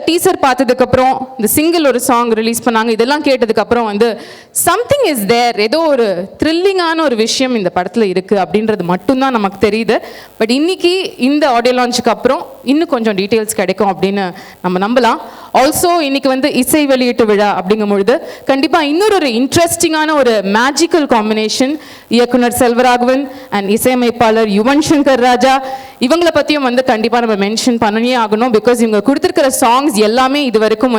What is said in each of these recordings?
Teaser பார்த்ததுக்கு அப்புறம் இந்த சிங்கிள் ஒரு சாங் ரிலீஸ் பண்ணாங்க, இதெல்லாம் கேட்டதுக்கு அப்புறம் சம்திங் இஸ் தேர், ஏதோ ஒரு த்ரில்லிங்கான ஒரு விஷயம் இந்த படத்தில் இருக்கு அப்படின்றது மட்டும்தான் நமக்கு தெரியுது. பட் இன்னைக்கு இந்த ஆடியோ லான்ச்சுக்கு அப்புறம் இன்னும் கொஞ்சம் டீட்டெயில்ஸ் கிடைக்கும் அப்படின்னு நம்ம நம்பலாம். ஆல்சோ இன்னைக்கு இசை வெளியீட்டு விழா அப்படிங்கும் பொழுது கண்டிப்பாக இன்னொரு இன்ட்ரெஸ்டிங்கான ஒரு மேஜிக்கல் காம்பினேஷன் இயக்குனர் செல்வராகவன் அண்ட் இசையமைப்பாளர் யுவன் சங்கர் ராஜா இவங்களை பற்றியும் கண்டிப்பாக நம்ம மென்ஷன் பண்ணவே ஆகணும். பிகாஸ் இவங்க கொடுத்துருக்கிற சாங்ஸ் எல்லாமே இது வரைக்கும்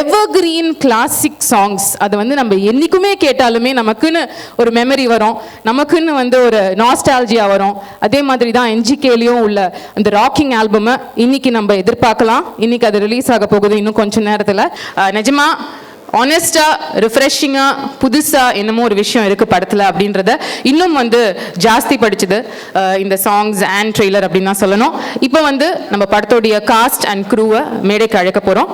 எவர்கிரீன் கிளாசிக் சாங்ஸ். அது நம்ம என்னைக்குமே கேட்டாலுமே நமக்குன்னு ஒரு மெமரி வரும், நமக்குன்னு ஒரு நாஸ்டாலஜியா வரும். அதே மாதிரி தான் என்ஜிகேலையும் உள்ள அந்த ராக்கிங் ஆல்பமை இன்னைக்கு நம்ம எதிர்பார்க்கலாம். இன்னைக்கு அது ரிலீஸ் ஆக போகுது இன்னும் கொஞ்சம் நேரத்தில். நிஜமா ஆனஸ்டா ரிஃப்ரெஷிங்கா புதுசா என்னமோ ஒரு விஷயம் இருக்கு படத்துல அப்படின்றத இன்னும் ஜாஸ்தி படிச்சது இந்த சாங்ஸ் அண்ட் ட்ரெய்லர் அப்படின்னு தான் சொல்லணும். இப்போ நம்ம படத்தோடைய காஸ்ட் அண்ட் க்ரூவை மேடைக்கு அழைக்க போறோம்.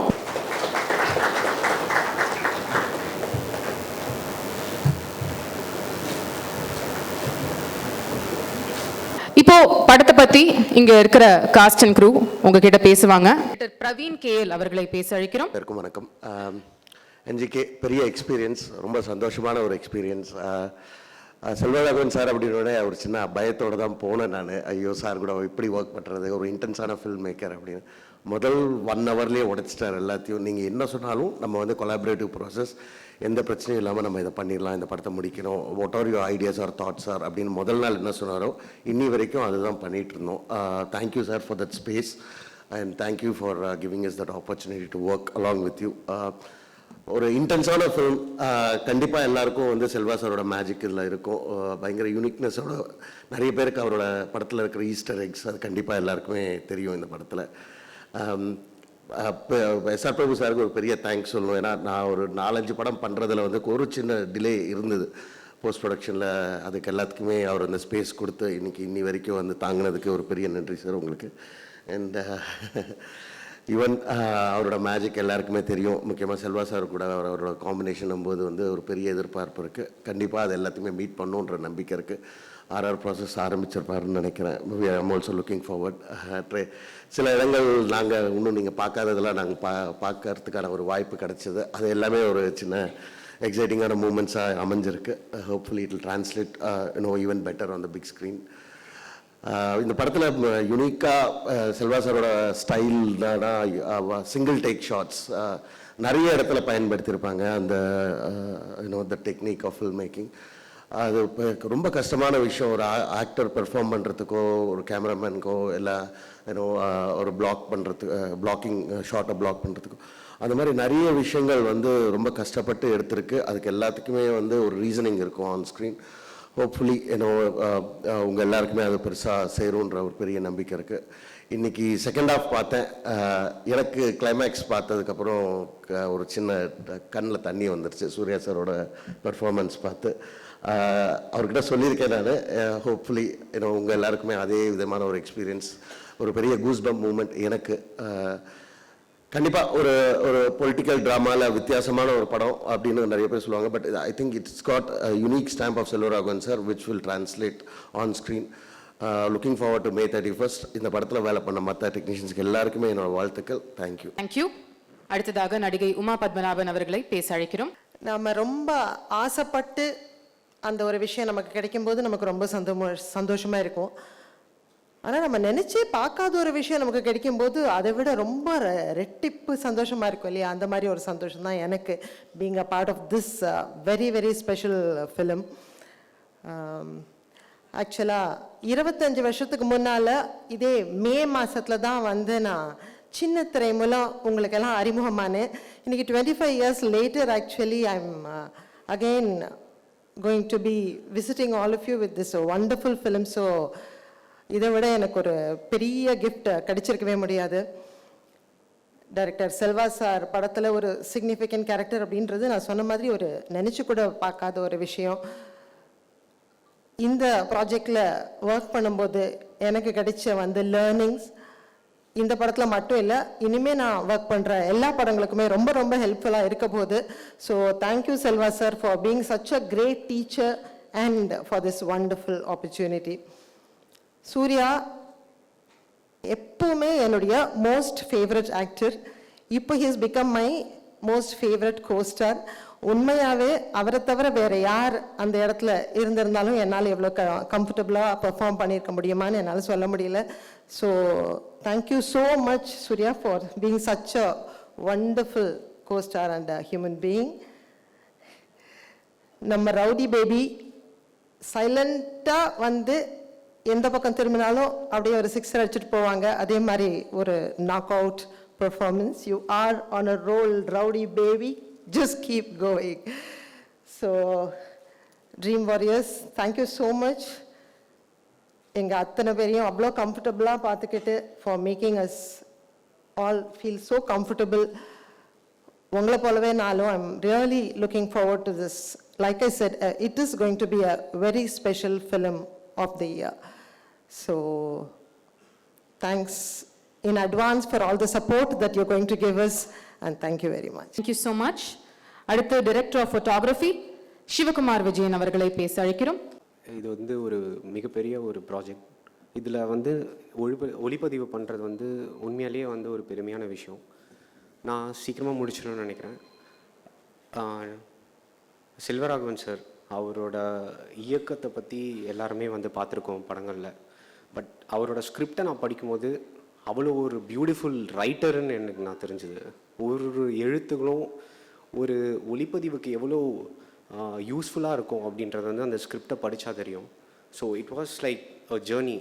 இப்போ படத்தை பத்தி இங்க இருக்கிற காஸ்ட் அண்ட் க்ரூ உங்ககிட்ட பேசுவாங்க. பிரவீன் கேஎல் அவர்களை பேச அழைக்கிறோம். வணக்கம். என்ஜிகே பெரிய எக்ஸ்பீரியன்ஸ், ரொம்ப சந்தோஷமான ஒரு எக்ஸ்பீரியன்ஸ். செல்வராகவன் சார் அப்படின்னோட ஒரு சின்ன பயத்தோடு தான் போனேன் நான். ஐயோ சார் கூட இப்படி ஒர்க் பண்ணுறது, ஒரு இன்டென்ஸான ஃபில்ம் மேக்கர் அப்படின்னு. முதல் 1 ஹவர்லேயே உடைச்சிட்டார் எல்லாத்தையும். நீங்கள் என்ன சொன்னாலும் நம்ம கொலாபரேட்டிவ் ப்ராசஸ், எந்த பிரச்சனையும் இல்லாமல் நம்ம இதை பண்ணிடலாம், இந்த படத்தை முடிக்கணும், what are your ideas or thoughts or அப்படின்னு முதல் நாள் என்ன சொன்னாரோ இன்னி வரைக்கும் அதுதான் பண்ணிகிட்டு இருந்தோம். Thank you sir for that space and thank you for giving is that opportunity to work along with you. ஒரு இன்டென்ஸான ஃபிலிம். கண்டிப்பாக எல்லாருக்கும் செல்வா சாரோட மேஜிக் இதில் இருக்கும். பயங்கர யூனிக்னஸோட நிறைய பேருக்கு அவரோட படத்தில் இருக்கிற ஈஸ்டர் எக்ஸ் அது கண்டிப்பாக எல்லாருக்குமே தெரியும் இந்த படத்தில். எஸ்ஆர் பிரபு சாருக்கு ஒரு பெரிய தேங்க்ஸ் சொல்லணும். ஏன்னா நான் ஒரு 4-5 படம் பண்ணுறதுல ஒரு சின்ன டிலே இருந்தது போஸ்ட் ப்ரொடக்ஷனில். அதுக்கு எல்லாத்துக்குமே அவர் அந்த ஸ்பேஸ் கொடுத்து இன்னி வரைக்கும் தாங்கினதுக்கு ஒரு பெரிய நன்றி சார் உங்களுக்கு. அண்ட் ஈவன் அவரோட மேஜிக் எல்லாருக்குமே தெரியும். முக்கியமாக செல்வா சார் கூட அவரோட காம்பினேஷன் போது ஒரு பெரிய எதிர்பார்ப்பு இருக்குது. கண்டிப்பாக அது எல்லாத்தையுமே மீட் பண்ணுன்ற நம்பிக்கை இருக்குது. ஆர்ஆர் ப்ராசஸ் ஆரம்பிச்சிருப்பாருன்னு நினைக்கிறேன். I'm also looking forward. சில இடங்கள் நாங்கள் இன்னும் நீங்கள் பார்க்காததெல்லாம் நாங்கள் பார்க்கறதுக்கான ஒரு வாய்ப்பு கிடைச்சது. அது எல்லாமே ஒரு சின்ன எக்ஸைட்டிங்கான மூமெண்ட்ஸாக அமைஞ்சிருக்கு. Hopefully it will translate even better on the big screen. இந்த படத்தில் யுனிக்காக செல்வா சாரோட ஸ்டைல் தான் சிங்கிள் டேக் ஷாட்ஸ் நிறைய இடத்துல பயன்படுத்தியிருப்பாங்க. அந்த the technique of film making அது ரொம்ப கஷ்டமான விஷயம். ஒரு ஆக்டர் பெர்ஃபார்ம் பண்ணுறதுக்கோ ஒரு கேமராமேனுக்கோ இல்லை ஒரு பிளாக்கிங் ஷார்ட்டை பிளாக் பண்ணுறதுக்கோ அந்த மாதிரி நிறைய விஷயங்கள் ரொம்ப கஷ்டப்பட்டு எடுத்திருக்கு. அதுக்கு எல்லாத்துக்குமே ஒரு ரீசனிங் இருக்கும் ஆன் ஸ்க்ரீன். ஹோப்ஃபுல்லி உங்கள் எல்லாருக்குமே அது பெருசாக சேரும்ன்ற ஒரு பெரிய நம்பிக்கை இருக்குது. இன்றைக்கி செகண்ட் ஹாஃப் பார்த்தேன். எனக்கு கிளைமேக்ஸ் பார்த்ததுக்கப்புறம் ஒரு சின்ன கண்ணில் தண்ணி வந்துருச்சு சூர்யா சாரோட பெர்ஃபார்மன்ஸ் பார்த்து. அவர்கிட்ட சொல்லியிருக்கேன் நான். ஹோப்ஃபுல்லி உங்கள் எல்லாருக்குமே அதே விதமான ஒரு எக்ஸ்பீரியன்ஸ், ஒரு பெரிய கூஸ்பம்ப் மூமெண்ட் எனக்கு. கண்டிப்பாக ஒரு பொலிட்டிக்கல் ட்ராமாவில் வித்தியாசமான ஒரு படம் அப்படின்னு நிறைய பேர் சொல்லுவாங்க. But I think it's got unique stamp of Selvaraghavan sir which will translate on screen. Looking forward to May 31st. இந்த படத்தில் வேலை பண்ண மற்ற டெக்னீஷியன்ஸ்க்கு எல்லாருக்குமே என்னோட வாழ்த்துக்கள். தேங்க்யூ. தேங்க்யூ. அடுத்ததாக நடிகை உமா பத்மநாபன் அவர்களை பேச அழைக்கிறோம். நம்ம ரொம்ப ஆசைப்பட்டு அந்த ஒரு விஷயம் நமக்கு கிடைக்கும்போது நமக்கு ரொம்ப சந்தோஷமாக இருக்கும். ஆனால் நம்ம நினச்சே பார்க்காத ஒரு விஷயம் நமக்கு கிடைக்கும்போது அதை விட ரொம்ப ரெட்டிப்பு சந்தோஷமாக இருக்கும் இல்லையா? அந்த மாதிரி ஒரு சந்தோஷம் தான் எனக்கு being a part of this very very special film. ஆக்சுவலாக 25 வருஷத்துக்கு முன்னால் இதே மே மாதத்தில் தான் நான் சின்ன திரை மூலம் உங்களுக்கெல்லாம் அறிமுகமானேன். இன்றைக்கி 25 years later actually I'm again going to be visiting all of you with this wonderful film. So இதை விட எனக்கு ஒரு பெரிய கிஃப்ட் கிடைச்சிருக்கவே முடியாது. டைரக்டர் செல்வா சார் படத்தில் ஒரு சிக்னிஃபிகண்ட் கேரக்டர் அப்படின்றது நான் சொன்ன மாதிரி ஒரு நினச்சி கூட பார்க்காத ஒரு விஷயம். இந்த ப்ராஜெக்டில் ஒர்க் பண்ணும்போது எனக்கு கிடைச்ச லேர்னிங்ஸ் இந்த படத்தில் மட்டும் இல்லை, இனிமேல் நான் ஒர்க் பண்ணுற எல்லா படங்களுக்குமே ரொம்ப ரொம்ப ஹெல்ப்ஃபுல்லாக இருக்க போகுது. So thank you Selva sir for being such a great teacher and for this wonderful opportunity. Suriya எப்பவுமே என்னுடைய மோஸ்ட் ஃபேவரட் ஆக்டர். இப்போ he's become my most favourite costar. உண்மையாகவே அவரை தவிர வேறு யார் அந்த இடத்துல இருந்திருந்தாலும் என்னால் எவ்வளோ கம்ஃபர்டபுளாக பெர்ஃபார்ம் பண்ணியிருக்க முடியுமான்னு என்னால் சொல்ல முடியல. So thank you so much Suriya for being such a wonderful costar and a human being. நம்ம ரவுடி பேபி சைலண்ட்டாக வந்து எந்த பக்கம் திரும்பினாலும் அப்படியே ஒரு சிக்ஸர் அடிச்சுட்டு போவாங்க. அதே மாதிரி ஒரு knock out performance. You are on a roll rowdy baby. Just keep going. So, Dream Warriors, thank you so much. எங்கள் அத்தனை பேரையும் அவ்வளோ கம்ஃபர்டபுளாக பார்த்துக்கிட்டு for making us all feel so comfortable. உங்களை போலவே நானும் I'm really looking forward to this. Like I said, it is going to be a very special film of the year. So thanks in advance for all the support that you're going to give us, and thank you very much. Thank you so much. அடுத்து director of photography Sivakumar Vijayan அவர்களை பேச அழைக்கிறோம். இது வந்து ஒரு மிகப்பெரிய ஒரு project. இதில் வந்து ஒளிப்பதிவு பண்ணுறது வந்து உண்மையாலேயே வந்து ஒரு பெருமையான விஷயம். நான் சீக்கிரமாக முடிச்சிடணும்னு நினைக்கிறேன். செல்வராகவன் சார் அவரோட இயக்கத்தை பற்றி எல்லாருமே வந்து பார்த்துருக்கோம் படங்களில். பட் அவரோட ஸ்கிரிப்டை நான் படிக்கும்போது அவ்வளோ ஒரு பியூட்டிஃபுல் ரைட்டருன்னு எனக்கு நான் தெரிஞ்சுது. ஒரு எழுத்துகளும் ஒரு ஒளிப்பதிவுக்கு எவ்வளோ யூஸ்ஃபுல்லாக இருக்கும் அப்படின்றது வந்து அந்த ஸ்கிரிப்டை படித்தா தெரியும். So it was like a journey.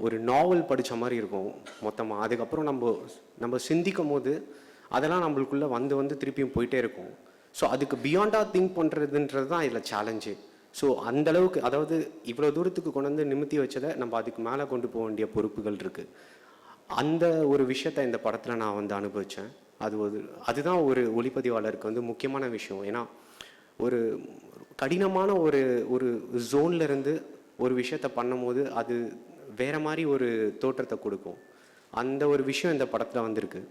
ஒரு நாவல் படித்த மாதிரி இருக்கும் மொத்தமாக. அதுக்கப்புறம் நம்ம சிந்திக்கும் போது அதெல்லாம் நம்மளுக்குள்ளே வந்து திருப்பியும் போயிட்டே இருக்கும். ஸோ அதுக்கு பியாண்டாக திங்க் பண்ணுறதுன்றது தான் இதில் சேலஞ்சு. ஸோ அந்தளவுக்கு, அதாவது இவ்வளோ தூரத்துக்கு கொண்டு வந்து நிமித்தி வச்சதை நம்ம அதுக்கு மேலே கொண்டு போக வேண்டிய பொறுப்புகள் இருக்குது. அந்த ஒரு விஷயத்தை இந்த படத்தில் நான் வந்து அனுபவித்தேன். அதுதான் ஒரு ஒளிப்பதிவாளருக்கு வந்து முக்கியமான விஷயம். ஏன்னா ஒரு கடினமான ஒரு ஜோன்லேருந்து ஒரு விஷயத்தை பண்ணும்போது அது வேறு மாதிரி ஒரு தோற்றத்தை கொடுக்கும். அந்த ஒரு விஷயம் இந்த படத்தில் வந்திருக்கு.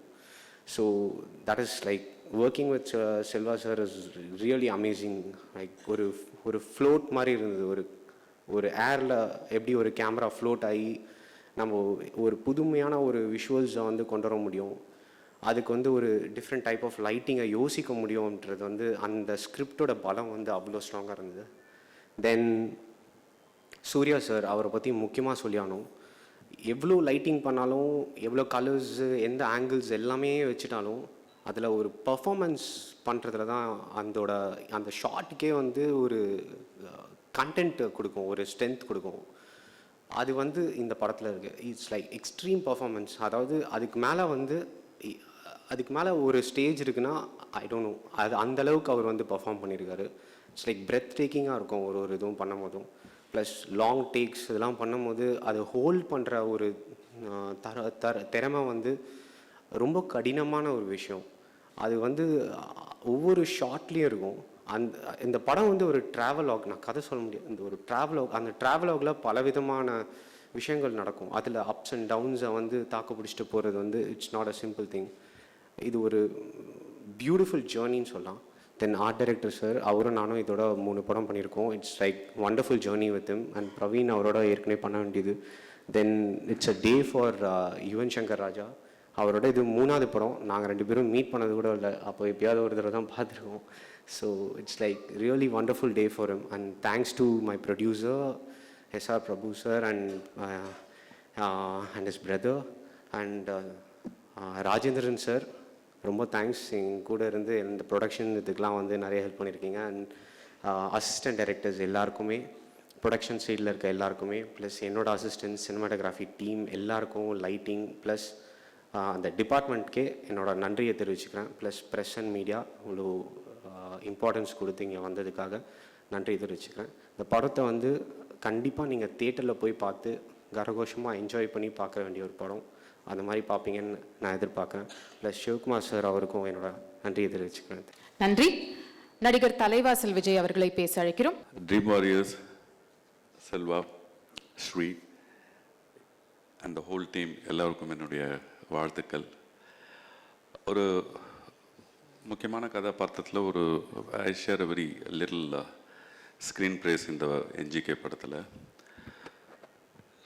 So that is like working with Selva sir is really amazing. Like ஒரு ஃப்ளோட் மாதிரி இருந்தது. ஒரு ஏரில் எப்படி ஒரு கேமரா ஃப்ளோட் ஆகி நம்ம ஒரு புதுமையான ஒரு விஷுவல்ஸை வந்து கொண்டு வர முடியும், அதுக்கு வந்து ஒரு டிஃப்ரெண்ட் டைப் ஆஃப் லைட்டிங்கை யோசிக்க முடியும்ன்றது வந்து அந்த ஸ்கிரிப்டோட பலம் வந்து அவ்வளோ ஸ்ட்ராங்காக இருந்தது. தென் சூர்யா சார், அவரை பற்றி முக்கியமாக சொல்லியானோம். எவ்வளோ லைட்டிங் பண்ணாலும், எவ்வளோ கலர்ஸு, எந்த ஆங்கிள்ஸ் எல்லாமே வச்சுட்டாலும் அதில் ஒரு பர்ஃபார்மன்ஸ் பண்ணுறதுல தான் அந்த ஷாட்டுக்கே வந்து ஒரு கண்டென்ட் கொடுக்கும், ஒரு ஸ்ட்ரென்த் கொடுக்கும். அது வந்து இந்த படத்தில் இருக்குது. It's like extreme performance. அதாவது அதுக்கு மேலே ஒரு ஸ்டேஜ் இருக்குன்னா ஐ டோன்ட் நோ, அது அந்தளவுக்கு அவர் வந்து பர்ஃபார்ம் பண்ணியிருக்காரு. இட்ஸ் லைக் பிரெத் டேக்கிங்காக இருக்கும் ஒரு இதுவும் பண்ணும் போதும். ப்ளஸ் லாங் டேக்ஸ் இதெல்லாம் பண்ணும்போது அதை ஹோல்ட் பண்ணுற ஒரு திறமை வந்து ரொம்ப கடினமான ஒரு விஷயம். அது வந்து ஒவ்வொரு ஷாட்லேயும் இருக்கும். இந்த படம் வந்து ஒரு ட்ராவலாக். நான் கதை சொல்ல முடியாது, இந்த ஒரு ட்ராவலாக். அந்த ட்ராவலாகில் பலவிதமான விஷயங்கள் நடக்கும். அதில் அப்ஸ் அண்ட் டவுன்ஸை வந்து தாக்கு பிடிச்சிட்டு போகிறது வந்து it's not a simple thing. இது ஒரு பியூட்டிஃபுல் ஜேர்னின்னு சொல்லலாம். தென் ஆர்ட் டைரக்டர் சார், அவரும் நானும் இதோட 3 படம் பண்ணியிருக்கோம். It's like wonderful journey with him. And Praveen அவரோட ஏற்கனவே பண்ண வேண்டியது. Then it's a day for Yuvan Shankar Raja. அவரோட இது 3வது படம். நாங்கள் 2 பேரும் மீட் பண்ணது கூட இல்லை. அப்போ எப்பயாவது ஒரு தடவை தான் பார்த்துருக்கோம். So it's like really wonderful day for him. And thanks to my producer SR Prabhu sir and his brother and Rajendran sir. ரொம்ப தேங்க்ஸ். எங்கள் கூட இருந்து இந்த ப்ரொடக்ஷன் இதுக்கெலாம் வந்து நிறைய ஹெல்ப் பண்ணியிருக்கீங்க. அண்ட் அசிஸ்டன்ட் டைரக்டர்ஸ் எல்லாருக்குமே, ப்ரொடக்ஷன் சைடில் இருக்க எல்லாருக்குமே, ப்ளஸ் என்னோட அசிஸ்டன்ட் சினிமாட்டோகிராஃபி டீம் எல்லாருக்கும், லைட்டிங் ப்ளஸ் அந்த டிபார்ட்மெண்ட்கே என்னோட நன்றியை தெரிவிச்சுக்கிறேன். ப்ளஸ் ப்ரெஸ் அண்ட் மீடியா இவ்வளோ இம்பார்ட்டன்ஸ் கொடுத்து இங்கே வந்ததுக்காக நன்றி தெரிவிச்சுக்கிறேன். இந்த படத்தை வந்து கண்டிப்பாக நீங்கள் தியேட்டரில் போய் பார்த்து கரகோஷமாக என்ஜாய் பண்ணி பார்க்க வேண்டிய ஒரு படம். அந்த மாதிரி பார்ப்பீங்கன்னு நான் எதிர்பார்க்குறேன். ப்ளஸ் சிவகுமார் சார் அவருக்கும் என்னோட நன்றியை தெரிவிச்சுக்கிறேன். நன்றி. நடிகர் தலைவாசல் விஜய் அவர்களை பேச அழைக்கிறோம். Dream warriors, Selva, Sri and the whole team எல்லாருக்கும் என்னுடைய வாழ்த்துக்கள். ஒரு முக்கியமான கதாபாத்திரத்தில் I share a very little screen ப்ரேஸ் இந்த என்ஜிகே படத்தில்.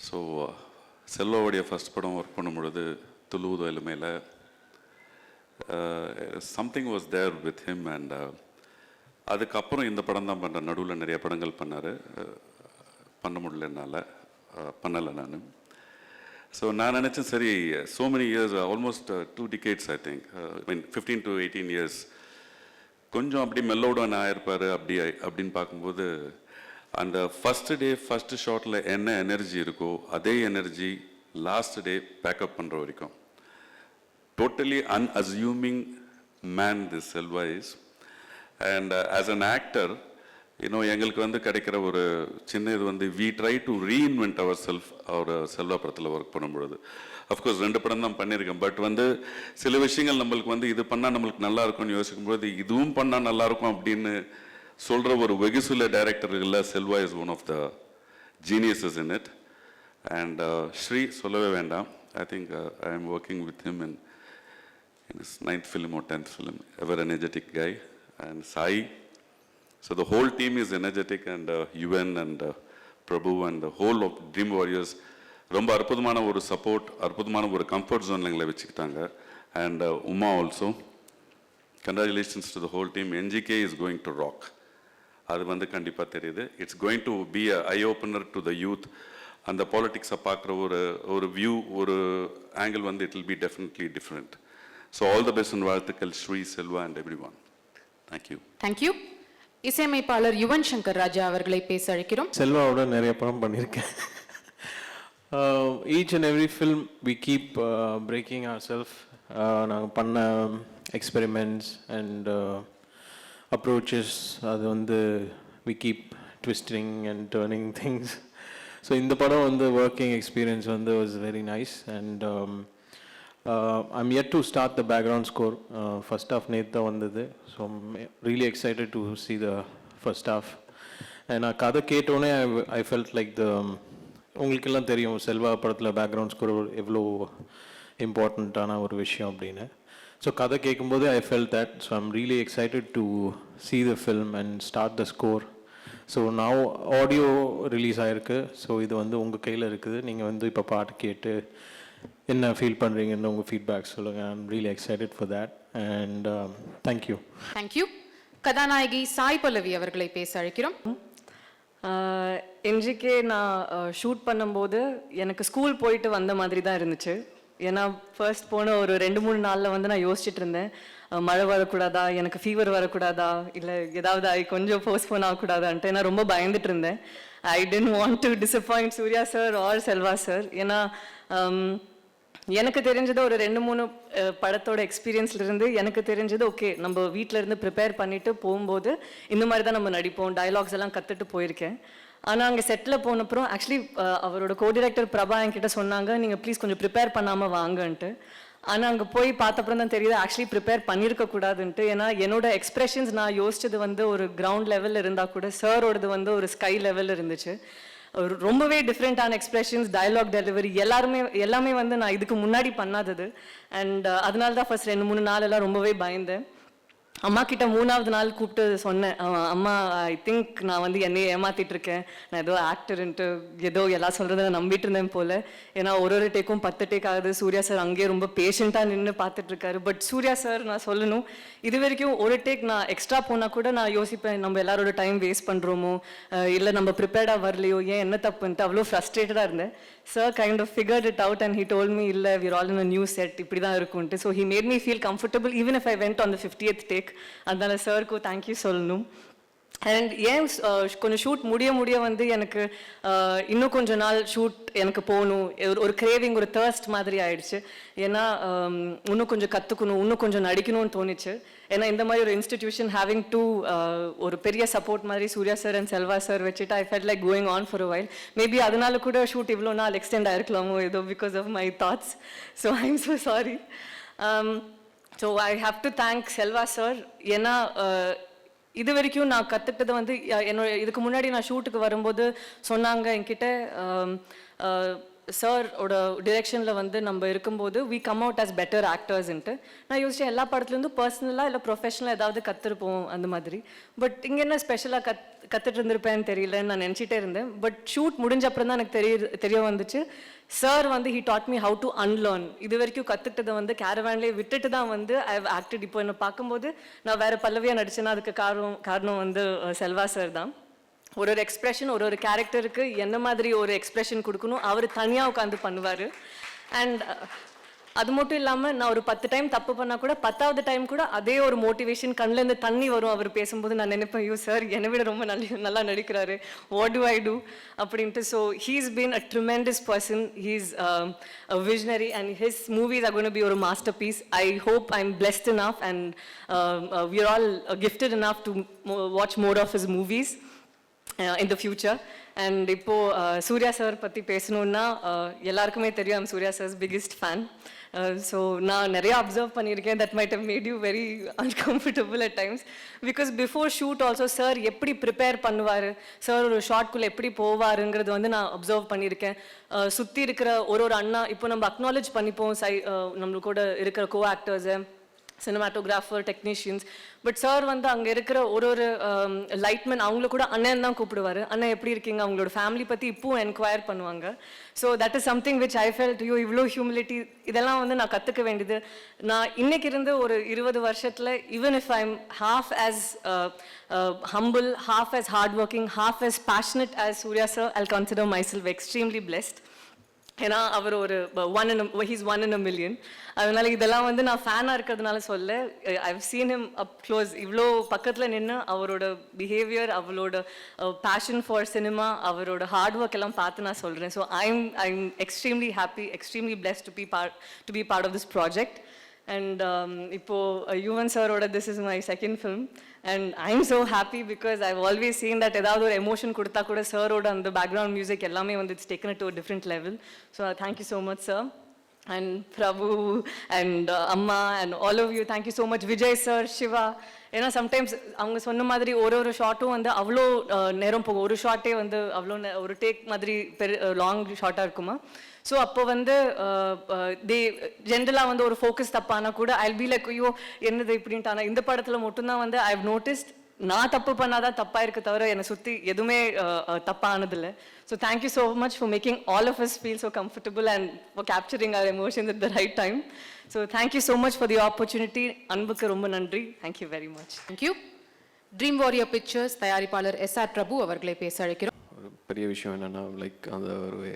ஸோ செல்வாவுடைய ஃபர்ஸ்ட் படம் ஒர்க் பண்ணும் பொழுது துளுவுதோ எலுமையில் something was there with him. And அதுக்கப்புறம் இந்த படம் தான் பண்ணுறேன். நடுவில் நிறைய படங்கள் பண்ணார், பண்ண முடியல என்னால், பண்ணலை நான். ஸோ நான் நினச்சேன் சரி, so many years, almost 2 decades I think, I mean 15 to 18 years, கொஞ்சம் அப்படி மெல்லோடான ஆயிருப்பார் அப்படின்னு பார்க்கும்போது அந்த ஃபஸ்ட்டு டே ஃபஸ்ட்டு ஷாட்டில் என்ன எனர்ஜி இருக்கோ அதே எனர்ஜி லாஸ்ட் டே பேக்கப் பண்ணுற வரைக்கும் totally unassuming man this Selva is. And as an actor எங்களுக்கு வந்து கிடைக்கிற ஒரு சின்ன இது வந்து we try to reinvent ourself. அவர் செல்வா படத்தில் ஒர்க் பண்ணும்பொழுது அஃப்கோர்ஸ் 2 படம் தான் பண்ணியிருக்கேன். பட் வந்து சில விஷயங்கள் நம்மளுக்கு வந்து இது பண்ணால் நம்மளுக்கு நல்லா இருக்கும்னு யோசிக்கும்போது இதுவும் பண்ணால் நல்லாயிருக்கும் அப்படின்னு சொல்கிற ஒரு வெகுசில டைரக்டர்களில் Selva is one of the geniuses in it. And Sri சொல்லவே வேண்டாம். I think I am working with him in his 9th film or 10th film. Ever energetic guy. And Sai. So the whole team is energetic, and UN and Prabhu and the whole of Dream Warriors ரொம்ப அற்புதமான ஒரு support, அற்புதமான ஒரு comfort ஜோனில் எங்களை வச்சுக்கிட்டாங்க. And Uma also, congratulations to the whole team. NGK is going to rock. அது வந்து கண்டிப்பாக தெரியுது. It's going to be a eye opener to the youth. அந்த பாலிட்டிக்ஸை பார்க்குற ஒரு வியூ, ஒரு ஆங்கிள் வந்து it will be definitely different. So all the best and வாழ்த்துக்கள் Sri, Selva and every one. Thank you. Thank you. இசையமைப்பாளர் யுவன் சங்கர் ராஜா அவர்களை பேச அழைக்கிறோம். செல்வாவோட நிறைய படம் பண்ணியிருக்கேன். Each and every film we keep breaking ourselves. நாங்கள் பண்ண எக்ஸ்பெரிமெண்ட்ஸ் அண்ட் அப்ரோச்சஸ், அது வந்து we keep twisting and turning things. So இந்த படம் வந்து ஒர்க்கிங் எக்ஸ்பீரியன்ஸ் வந்து was very nice. And I'm yet to start the background score. First half நேற்று தான் வந்தது. So I'm really excited to see the first half. And நான் கதை கேட்டோன்னே I felt like உங்களுக்கெல்லாம் தெரியும் செல்வா படத்தில் பேக்ரவுண்ட் ஸ்கோர் எவ்வளோ இம்பார்ட்டண்ட்டான ஒரு விஷயம் அப்படின்னு. ஸோ கதை கேட்கும்போது I felt that. So I'm really excited to see the film and start the score. So now audio release ஆகிருக்கு. ஸோ இது வந்து உங்கள் கையில் இருக்குது. நீங்கள் வந்து இப்போ பாட்டு கேட்டு என்ன ஃபீல் பண்ணுறீங்கன்னு உங்கள் ஃபீட்பேக் சொல்லுங்கள். I'm really excited for that. And thank you. Thank you. கதாநாயகி சாய் பல்லவி அவர்களை பேச அழைக்கிறோம். என்ஜிகே நான் ஷூட் பண்ணும்போது எனக்கு ஸ்கூல் போயிட்டு வந்த மாதிரி தான் இருந்துச்சு. ஏன்னா ஃபர்ஸ்ட் போன ஒரு 2-3 நாளில் வந்து நான் யோசிச்சுட்டு இருந்தேன், மழை வரக்கூடாதா, எனக்கு ஃபீவர் வரக்கூடாதா, இல்லை ஏதாவது கொஞ்சம் போஸ்ட்போன் ஆகக்கூடாதான்ட்டு நான் ரொம்ப பயந்துட்டு இருந்தேன். I didn't want to disappoint Suriya sir or Selva sir. ஏன்னா எனக்கு தெரிஞ்சது ஒரு 2-3 படத்தோட எக்ஸ்பீரியன்ஸ்லேருந்து எனக்கு தெரிஞ்சது ஓகே, நம்ம வீட்டில் இருந்து ப்ரிப்பேர் பண்ணிவிட்டு போகும்போது இந்த மாதிரி தான் நம்ம நடிப்போம், டயலாக்ஸ் எல்லாம் கற்றுட்டு போயிருக்கேன். ஆனால் அங்கே செட்டில் போனப்புறம் ஆக்சுவலி அவரோட கோ-டைரக்டர் பிரபா என்கிட்ட சொன்னாங்க, நீங்கள் ப்ளீஸ் கொஞ்சம் ப்ரிப்பேர் பண்ணாமல் வாங்கன்ட்டு. ஆனால் அங்கே போய் பார்த்தப்பறம் தான் தெரியுது ஆக்சுவலி ப்ரிப்பேர் பண்ணியிருக்கக்கூடாதுன்ட்டு. ஏன்னா என்னோட எக்ஸ்ப்ரெஷன்ஸ் நான் யோசிச்சது வந்து ஒரு கிரவுண்ட் லெவலில் இருந்தால் கூட சாரோடது வந்து ஒரு ஸ்கை லெவலில் இருந்துச்சு. ரொம்பவே டிஃப்ரெண்ட்டான எக்ஸ்பிரஷன்ஸ், டயலாக் டெலிவரி எல்லாமே வந்து நான் இதுக்கு முன்னாடி பண்ணாதது. அண்ட் அதனால தான் ஃபர்ஸ்ட் 2-3 நாள் எல்லாம் ரொம்பவே பயந்தேன். அம்மா கிட்ட 3ஆவது நாள் கூப்பிட்டு சொன்னேன், அம்மா ஐ திங்க் நான் வந்து என்னையே ஏமாத்திட்டு இருக்கேன், நான் ஏதோ ஆக்டர்ன்ட்டு ஏதோ எல்லாம் சொல்கிறத நான் நம்பிட்டு இருந்தேன் போல். ஏன்னா ஒரு டேக்கும் 10 டேக் ஆகுது. சூர்யா சார் அங்கேயே ரொம்ப பேஷண்ட்டாக நின்று பார்த்துட்டு இருக்காரு. பட் சூர்யா சார் நான் சொல்லணும், இது வரைக்கும் ஒரு டேக் நான் எக்ஸ்ட்ரா போனால் கூட நான் யோசிப்பேன் நம்ம எல்லாரோட டைம் வேஸ்ட் பண்ணுறோமோ, இல்லை நம்ம ப்ரிப்பேர்டாக வரலையோ, ஏன் என்ன தப்புன்ட்டு அவ்வளோ ஃப்ரஸ்ட்ரேட்டடாக இருந்தேன். Sir kind of figured it out and he told me இல்லை we're all in a new set, இப்படி தான் இருக்கும்ட்டு. So he made me feel comfortable even if I went on the 50th take. அதனால சாருக்கு தேங்க்யூ சொல்லணும். And ஏன் கொஞ்சம் shoot முடிய வந்து எனக்கு இன்னும் கொஞ்ச நாள் ஷூட் எனக்கு போகணும், ஒரு கிரேவிங், ஒரு தர்ஸ்ட் மாதிரி ஆயிடுச்சு. ஏன்னா இன்னும் கொஞ்சம் கற்றுக்கணும், இன்னும் கொஞ்சம் நடிக்கணும்னு தோணுச்சு. ஏன்னா இந்த மாதிரி ஒரு இன்ஸ்டிடியூஷன் ஹேவிங் டூ ஒரு பெரிய சப்போர்ட் மாதிரி Suriya sir and Selva sir வச்சுட்டு I felt like going on for a while. Maybe அதனால கூட ஷூட் இவ்வளோ நாள் எக்ஸ்டெண்ட் ஆயிருக்கலாமோ ஏதோ because of my thoughts. So I am so sorry. So I have to thank Selva sir. ஏன்னா இது வரைக்கும் நான் கற்றுக்கிட்டது வந்து இதுக்கு முன்னாடி நான் ஷூட்டுக்கு வரும்போது சொன்னாங்க என்கிட்ட, சாரோட டிரெக்ஷனில் வந்து நம்ம இருக்கும்போது we come out as better ஆக்டர்ஸ்ன்ட்டு நான் யோசிச்சேன் எல்லா படத்துலேருந்தும் பர்சனலாக இல்லை ப்ரொஃபஷனலாக ஏதாவது கற்றுருப்போம் அந்த மாதிரி. பட் இங்கே என்ன ஸ்பெஷலாக கற்றுட்டு இருந்திருப்பேன்னு தெரியலன்னு நான் நினச்சிட்டே இருந்தேன். பட் ஷூட் முடிஞ்ச அப்புறம் தான் எனக்கு தெரிய வந்துச்சு சார் வந்து he dot me how to unlearn. இது வரைக்கும் கற்றுக்கிட்டதை வந்து கேரவேன்லேயே விட்டுட்டு தான் வந்து ஐ ஹவ் ஆக்டட். இப்போ என்ன பார்க்கும்போது நான் வேறு பல்லவியாக நடிச்சேன்னா அதுக்கு காரணம் வந்து செல்வா சார் தான். ஒரு எக்ஸ்ப்ரெஷன் ஒரு கேரக்டருக்கு என்ன மாதிரி ஒரு எக்ஸ்ப்ரெஷன் கொடுக்கணும் அவர் தனியாக உட்காந்து பண்ணுவார். அண்ட் அது மட்டும் இல்லாமல் நான் ஒரு 10 டைம் தப்பு பண்ணால் கூட 10வது டைம் கூட அதே ஒரு மோட்டிவேஷன் கண்ணிலேருந்து தண்ணி வரும் அவர் பேசும்போது. நான் நினைப்பேன் ஐயோ சார் என்னை விட ரொம்ப நல்லா நடிக்கிறாரு, வாட் டு ஐ டூ அப்படின்ட்டு. So he's been a tremendous person, he's a visionary and his movies are going to be ஒரு masterpiece. I hope I am blessed enough and we are all gifted enough to watch more of his movies in the future. And இப்போ Surya sir பற்றி பேசணுன்னா எல்லாருக்குமே தெரியும் I'm Suriya sir's biggest fan. So நான் நிறைய observe பண்ணியிருக்கேன் that might have made you very uncomfortable at times. Because before shoot also sir எப்படி prepare பண்ணுவார், சார் ஒரு ஷார்ட்குள்ளே எப்படி போவாருங்கிறது வந்து நான் அப்சர்வ் பண்ணியிருக்கேன். சுற்றி இருக்கிற ஒரு அண்ணா இப்போ நம்ம அக்னாலேஜ் பண்ணிப்போம் நம்மளுக்கு கூட இருக்கிற கோ ஆக்டர்ஸை, சினிமாட்டோகிராஃபர், டெக்னீஷியன்ஸ். பட் சார் வந்து அங்கே இருக்கிற ஒரு லைட்மேன் அவங்கள கூட அண்ணன் தான் கூப்பிடுவார். அண்ணன் எப்படி இருக்கீங்க, அவங்களோட ஃபேமிலி பற்றி இப்போவும் என்கொயர் பண்ணுவாங்க. So that is something which I felt you இவ்வளோ ஹியூமிலிட்டி இதெல்லாம் வந்து நான் கற்றுக்க வேண்டியது. நான் இன்னைக்கு இருந்து ஒரு 20 வருஷத்தில் even if I am half as humble, half as hardworking, half as passionate as Surya sir, I'll consider myself extremely blessed. ஏன்னா அவர் ஒரு ஹீஸ் 1 in a million. அதனால இதெல்லாம் வந்து நான் ஃபேனாக இருக்கிறதுனால சொல்ல, I've seen him up close. இவ்வளோ பக்கத்தில் நின்று அவரோட பிஹேவியர், அவரோட பேஷன் ஃபார் சினிமா, அவரோட ஹார்ட் ஒர்க் எல்லாம் பார்த்து நான் சொல்கிறேன். So I'm extremely happy, extremely blessed to be part of this project. And இப்போது யுவன் சாரோட this is my second film. And I am so happy because I've always seen that ஏதாவது ஒரு emotion கொடுத்தா கூட சாரோட அந்த பேக்ரவுண்ட் மியூசிக் எல்லாமே வந்து it's taken to different level. So thank you so much sir. And Prabhu and அம்மா and all of you thank you so much. Vijay sir, Siva. ஏன்னா சம்டைம்ஸ் அவங்க சொன்ன மாதிரி ஒரு ஷார்ட்டும் வந்து அவ்வளோ நேரம் போகும். ஒரு ஷார்ட்டே வந்து அவ்வளோ ஒரு டேக் மாதிரி லாங் ஷார்ட்டாக இருக்குமா. ஸோ அப்போ வந்து ஜென்ரலாக வந்து ஒரு ஃபோக்கஸ் தப்பானா கூட ஐல் பி லைக் ஐயோ என்னது இப்படின்ட்டு. ஆனால் இந்த படத்தில் மட்டும்தான் வந்து ஐ ஹவ் நோட்டிஸ்ட் நான் தப்பு பண்ணாதான் தப்பாக இருக்க தவிர என்னை சுற்றி எதுவுமே தப்பானதில்லை. So thank you so much for making all of us feel so comfortable and for capturing our emotions at the right time. So thank you so much for the opportunity. அன்புக்கு ரொம்ப நன்றி. Thank you very much. Thank you. Dream warrior pictures தயாரிப்பாளர் SR Prabhu அவர்களை பேச அழைக்கிறோம். ஒரு பெரிய விஷயம் என்னென்னா லைக் அந்த ஒரு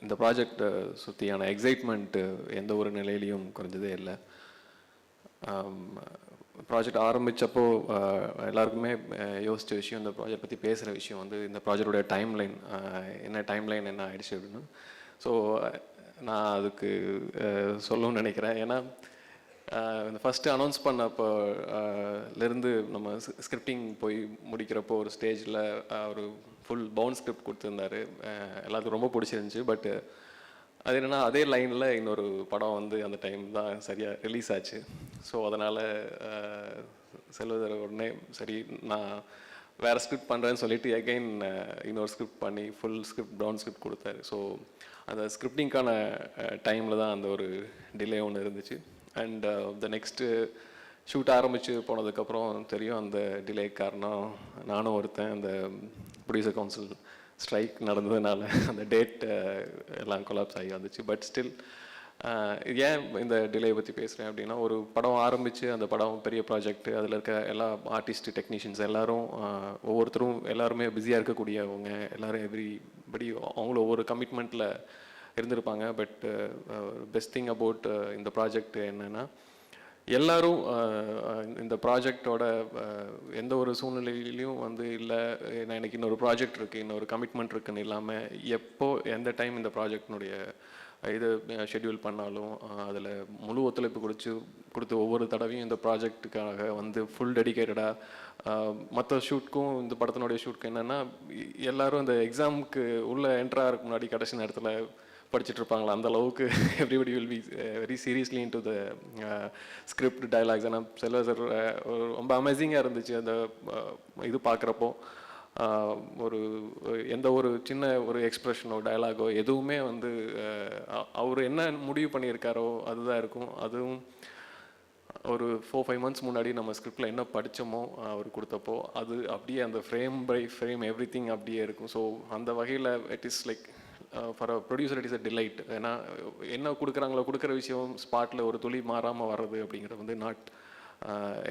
இந்த ப்ராஜெக்டை சுற்றியான எக்ஸைட்மெண்ட்டு எந்த ஒரு நிலையிலையும் குறைஞ்சதே இல்லை. ப்ராஜெக்ட் ஆரம்பித்தப்போ எல்லாருக்குமே யோசித்த விஷயம், இந்த ப்ராஜெக்ட் பற்றி பேசுகிற விஷயம் வந்து இந்த ப்ராஜெக்டோடைய டைம்லைன் என்ன ஆயிடுச்சு அப்படின்னு. ஸோ நான் அதுக்கு சொல்லணும்னு நினைக்கிறேன். ஏன்னா இந்த ஃபஸ்ட்டு அனௌன்ஸ் பண்ணப்போலேருந்து நம்ம ஸ்கிரிப்டிங் போய் முடிக்கிறப்போ ஒரு ஸ்டேஜில் ஒரு ஃபுல் பவுண்ட் ஸ்கிரிப்ட் கொடுத்துருந்தாரு. எல்லாத்துக்கும் ரொம்ப பிடிச்சிருந்துச்சி. பட் அது என்னென்னா அதே லைனில் இன்னொரு படம் வந்து அந்த டைம் தான் சரியாக ரிலீஸ் ஆச்சு. ஸோ அதனால் செல்வதர் உடனே சரி நான் வேறு ஸ்கிரிப்ட் பண்ணுறேன்னு சொல்லிட்டு எகைன் இன்னொரு ஸ்கிரிப்ட் பண்ணி ஃபுல் ஸ்கிரிப்ட் ப்ரௌன் ஸ்கிரிப்ட் கொடுத்தாரு. ஸோ அந்த ஸ்கிரிப்டிங்கான டைமில் தான் அந்த ஒரு டிலே ஒன்று இருந்துச்சு. அண்ட் த நெக்ஸ்ட்டு ஷூட் ஆரம்பித்து போனதுக்கப்புறம் தெரியும் அந்த டிலே காரணம் நானும் ஒருத்தன். அந்த ப்ரொடியூசர் கவுன்சில் ஸ்ட்ரைக் நடந்ததுனால அந்த டேட் எல்லாம் கொலாப்ஸ் ஆகி வந்துச்சு. பட் ஸ்டில் ஏன் இந்த டிலே பற்றி பேசுகிறேன் அப்படின்னா, ஒரு படம் ஆரம்பித்து அந்த படம் பெரிய ப்ராஜெக்ட், அதில் இருக்க எல்லா ஆர்டிஸ்ட், டெக்னீஷியன்ஸ் எல்லாரும் ஒவ்வொருத்தரும் எல்லாருமே பிஸியாக இருக்கக்கூடியவங்க, எல்லோரும் எவ்ரிபடி அவங்களும் ஒவ்வொரு கமிட்மெண்ட்டில் இருந்திருப்பாங்க. பட் பெஸ்ட் திங் அபவுட் இந்த ப்ராஜெக்ட் என்னென்னா, எல்லோரும் இந்த ப்ராஜெக்டோட எந்த ஒரு சூழ்நிலையிலையும் வந்து இல்லை நான் எனக்கு இன்னொரு ப்ராஜெக்ட் இருக்குது, இன்னொரு கமிட்மெண்ட் இருக்குன்னு இல்லாமல் எப்போ எந்த டைம் இந்த ப்ராஜெக்டினுடைய இது ஷெட்யூல் பண்ணாலும் அதில் முழு ஒத்துழைப்பு கொடுத்து ஒவ்வொரு தடவையும் இந்த ப்ராஜெக்டுக்காக வந்து ஃபுல் டெடிக்கேட்டடாக மற்ற ஷூட்க்கும் இந்த படத்தினுடைய ஷூட்க்கு என்னென்னா எல்லோரும் இந்த எக்ஸாமுக்கு உள்ளே என்ட்ராகிறதுக்கு முன்னாடி கடைசி நேரத்தில் படிச்சுட்டு இருப்பாங்களா அந்த அளவுக்கு everybody will be very seriously in to the script dialogues. ஆனால் செல்வ சார் ரொம்ப அமேசிங்காக இருந்துச்சு அந்த இது பார்க்குறப்போ. ஒரு எந்த ஒரு சின்ன ஒரு எக்ஸ்ப்ரெஷனோ டயலாகோ எதுவுமே வந்து அவர் என்ன முடிவு பண்ணியிருக்காரோ அதுதான் இருக்கும். அதுவும் ஒரு 4-5 months முன்னாடி நம்ம ஸ்கிரிப்டில் என்ன படித்தோமோ அவர் கொடுத்தப்போ அது அப்படியே அந்த frame by frame everything அப்படியே இருக்கும். ஸோ அந்த வகையில் it is like for a producer it is a delight. ஏன்னா என்ன கொடுக்குறாங்களோ கொடுக்குற விஷயம் ஸ்பாட்டில் ஒரு துளி மாறாமல் வர்றது அப்படிங்கிறது வந்து not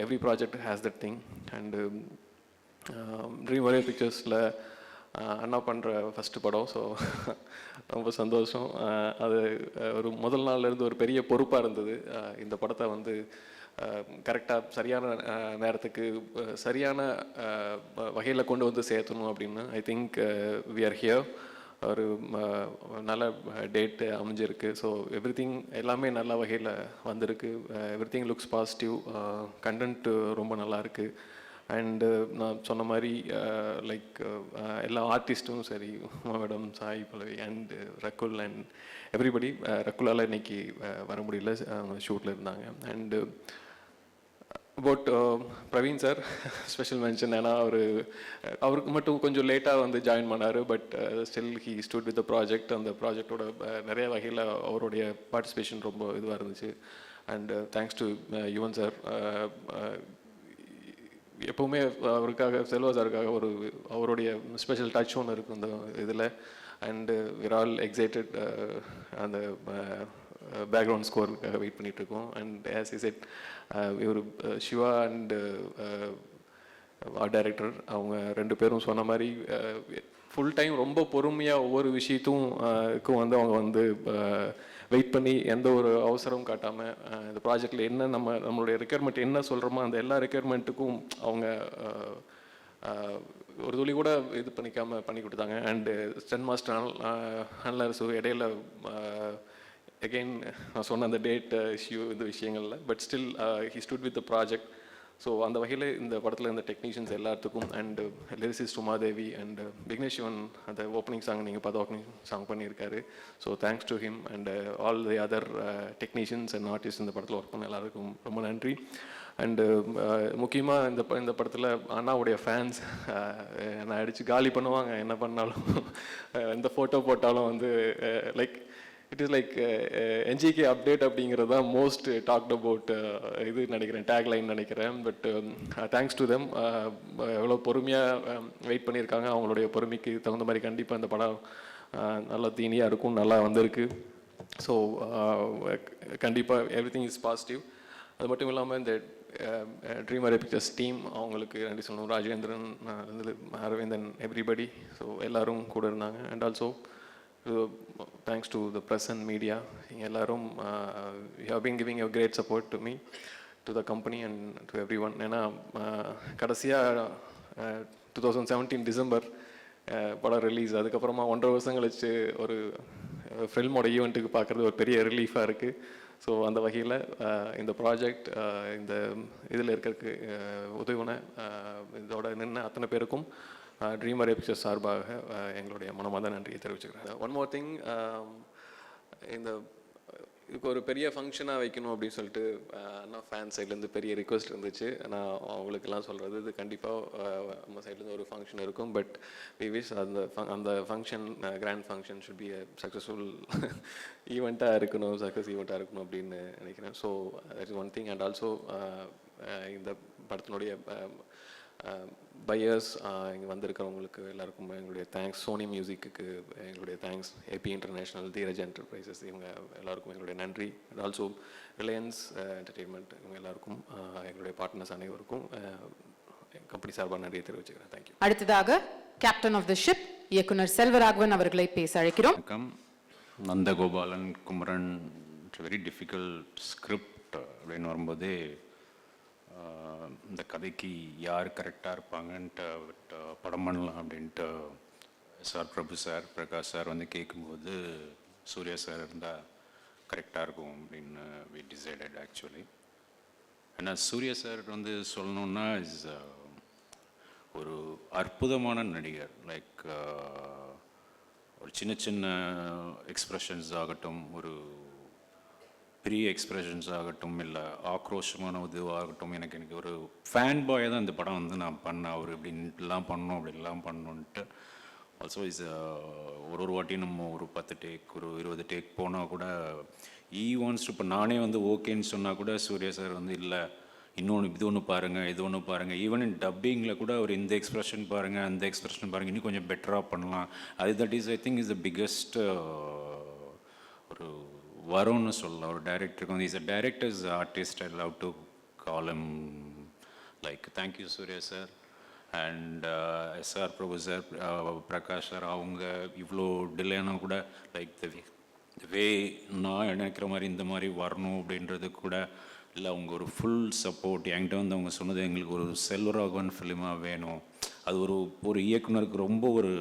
every project has that thing. And dream ஒரே பிக்சர்ஸில் அண்ணா பண்ணுற ஃபஸ்ட்டு படம். ஸோ ரொம்ப சந்தோஷம். அது ஒரு முதல் நாள்லேருந்து ஒரு பெரிய பொறுப்பாக இருந்தது. இந்த படத்தை வந்து கரெக்டாக சரியான நேரத்துக்கு சரியான வகையில் கொண்டு வந்து சேர்த்தணும் அப்படின்னு. I think we are here. ஒரு நல்ல டேட்டு அமைஞ்சிருக்கு. ஸோ எவ்ரி திங் எல்லாமே நல்ல வகையில் வந்திருக்கு. Every thing looks positive. Content ரொம்ப நல்லா இருக்குது. அண்டு நான் சொன்ன மாதிரி லைக் எல்லா ஆர்டிஸ்ட்டும் சரி, madam Sai Pallavi and Rakul and everybody. ரகுலால் இன்னைக்கு வர முடியல, அவங்க ஷூட்டில் இருந்தாங்க. And about Praveen sir special mention. ஏன்னா அவருக்கு மட்டும் கொஞ்சம் லேட்டாக வந்து ஜாயின் பண்ணார். But still he stood with the project. அந்த ப்ராஜெக்டோட நிறைய வகையில் அவருடைய பார்ட்டிசிபேஷன் ரொம்ப இதுவாக இருந்துச்சு. And thanks to Yuvan sir. எப்போவுமே அவருக்காக, செல்வா சாருக்காக அவருடைய ஸ்பெஷல் டச் ஒன்று இருக்கும் இந்த இதில். அண்டு விர் ஆல் எக்ஸைட்டட் அந்த பேக்ரவுண்ட் ஸ்கோருக்காக வெயிட் பண்ணிகிட்ருக்கோம். அண்ட் ஆஸ் இஸ் இட் இவர் சிவா அண்டு ஆர்ட் டைரக்டர் அவங்க 2 பேரும் சொன்ன மாதிரி ஃபுல் டைம் ரொம்ப பொறுமையாக ஒவ்வொரு விஷயத்துக்கும் வந்து அவங்க வந்து வெயிட் பண்ணி எந்த ஒரு அவசரம் காட்டாமல் இந்த ப்ராஜெக்டில் என்ன நம்மளுடைய ரெக்யர்மெண்ட் என்ன சொல்கிறோமோ அந்த எல்லா ரெக்யர்மெண்ட்டுக்கும் அவங்க ஒரு துளி கூட இது பண்ணி கொடுத்தாங்க. அண்டு ஸ்டன் மாஸ்டர் அன்லர்ஸு இடையில அகெயின் நான் சொன்ன அந்த டேட் இஷ்யூ இந்த விஷயங்களில், but still he stood with the project. So அந்த வகையில் இந்த படத்தில் இந்த டெக்னீஷியன்ஸ் எல்லாத்துக்கும் and lyricist Umadevi and Vignesh Sivan அந்த ஓப்பனிங் சாங் நீங்கள் பார்த்து ஓப்பனிங் சாங் பண்ணியிருக்காரு. So thanks to him and all the other technicians and artist இந்த படத்தில் ஒர்க் பண்ண எல்லாருக்கும் ரொம்ப நன்றி. அண்டு முக்கியமாக இந்த படத்தில் அண்ணாவுடைய ஃபேன்ஸ் என்னை அடித்து காலி பண்ணுவாங்க என்ன பண்ணாலும். எந்த ஃபோட்டோ போட்டாலும் வந்து like it is like NGK update அப்படிங்கிறது தான் மோஸ்ட் டாக்ட் அபவுட் இது நினைக்கிறேன், டேக்லைன் நினைக்கிறேன். But thanks to them. எவ்வளோ பொறுமையாக வெயிட் பண்ணியிருக்காங்க. அவங்களுடைய பொறுமைக்கு தகுந்த மாதிரி கண்டிப்பாக இந்த படம் நல்லா தீனியாக இருக்கும், நல்லா வந்திருக்கு. ஸோ கண்டிப்பாக எவ்ரி திங் இஸ் பாசிட்டிவ். அது மட்டும் இல்லாமல் இந்த ட்ரீம் ஒரே பிக்சர்ஸ் டீம் அவங்களுக்கு நன்றி சொல்லணும். ராஜேந்திரன், அரவிந்தன், எவ்ரிபடி. ஸோ எல்லோரும் கூட இருந்தாங்க. And also thanks to the press and media. எல்லாரும் you have been giving a great support to me, to the company and to everyone. ஏன்னா கடைசியாக 2017 டிசம்பர் படம் ரிலீஸ். அதுக்கப்புறமா 1.5 வருஷம் கழிச்சு ஒரு ஃபில்மோட ஈவெண்ட்டுக்கு பார்க்குறது ஒரு பெரிய ரிலீஃபாக இருக்குது. ஸோ அந்த வகையில் இந்த ப்ராஜெக்ட் இந்த இதில் இருக்கிறதுக்கு உதவின இதோட நின்று அத்தனை பேருக்கும் ட்ரீம் ஒரே பிக்சர்ஸ் சார்பாக எங்களுடைய மனமார்ந்த நன்றியை தெரிவிச்சுக்கிறேன். ஒன் மோர் திங், இந்த இதுக்கு ஒரு பெரிய ஃபங்க்ஷனாக வைக்கணும் அப்படின்னு சொல்லிட்டு அண்ணா ஃபேன் சைட்லேருந்து பெரிய ரிக்வெஸ்ட் இருந்துச்சு. நான் அவங்களுக்கெல்லாம் சொல்கிறது இது கண்டிப்பாக நம்ம சைட்லேருந்து ஒரு ஃபங்க்ஷன் இருக்கும். பட் வி விஷ் அந்த function grand function should be successful ஈவெண்ட்டாக இருக்கணும், சக்ஸஸ் ஈவெண்ட்டாக இருக்கணும் அப்படின்னு நினைக்கிறேன். So that is one thing. And also இந்த படத்தினுடைய பையர்ஸ் இங்கே வந்திருக்கிறவங்களுக்கு எல்லாருக்கும் எங்களுடைய தேங்க்ஸ். சோனி மியூசிக்கு எங்களுடைய thanks. AP international, Dheeraj enterprises இவங்க எல்லாருக்கும் எங்களுடைய நன்றி. அண்ட் ஆல்சோ ரிலையன்ஸ் என்டர்டெயின்மெண்ட் இவங்க எல்லாருக்கும் எங்களுடைய பார்ட்னர்ஸ் அனைவருக்கும் கம்பெனி சார்பாக நன்றியை தெரிவிச்சுக்கிறேன். தேங்க்யூ. அடுத்ததாக கேப்டன் ஆஃப் த ஷிப் இயக்குனர் செல்வராகவன் அவர்களை பேச அழைக்கிறோம். வணக்கம். Nandagopalan, Kumaran, very difficult script அப்படின்னு வரும்போது இந்த கதைக்கு யார் கரெக்டாக இருப்பாங்கன்ட்டு படம் பண்ணலாம் அப்படின்ட்டு சார், பிரபு சார், பிரகாஷ் சார் வந்து கேட்கும்போது சூர்யா சார் இருந்தால் கரெக்டாக இருக்கும் அப்படின்னு வி டிசைடட் ஆக்சுவலி. ஏன்னா சூர்யா சார் வந்து சொல்லணுன்னா இஸ் ஒரு அற்புதமான நடிகர். லைக் ஒரு சின்ன சின்ன எக்ஸ்ப்ரெஷன்ஸ் ஆகட்டும், ஒரு பெரிய எக்ஸ்பிரஷன்ஸ் ஆகட்டும் இல்லை ஆக்ரோஷமான இதுவாகட்டும், எனக்கு ஒரு ஃபேன் பாயை தான் இந்த படம் வந்து நான் பண்ணேன். அவர் இப்படின்ட்டுலாம் பண்ணணும் அப்படிலாம் பண்ணணுன்ட்டு. ஆல்சோ இஸ் ஒரு வாட்டி நம்ம ஒரு 10 டேக் ஒரு 20 டேக் போனால் கூட வாண்ட்ஸ் இப்போ நானே வந்து ஓகேன்னு சொன்னால் கூட சூர்யா சார் வந்து இல்லை இன்னொன்று இது ஒன்று பாருங்கள் இது ஒன்று பாருங்கள், ஈவன் இன் டப்பிங்கில் கூட ஒரு இந்த எக்ஸ்பிரஷன் பாருங்கள் அந்த எக்ஸ்பிரஷன் பாருங்கள் இன்னும் கொஞ்சம் பெட்டராக பண்ணலாம். That is I think is the biggest ஒரு வரும்னு சொல்லலாம் ஒரு டைரக்டருக்கு வந்து. Is a directors artist, I love to call am like. Thank you Surya sir and SR Prabhu sir, Prakash sir. அவங்க இவ்வளோ டிலேனா கூட லைக் த வே நான் நினைக்கிற மாதிரி இந்த மாதிரி வரணும் அப்படின்றது கூட இல்லை. அவங்க ஒரு ஃபுல் சப்போர்ட் என்கிட்ட வந்து அவங்க சொன்னது எங்களுக்கு ஒரு செல்வராகவன் ஃபிலிமாக வேணும். அது ஒரு இயக்குனருக்கு ரொம்ப ஒரு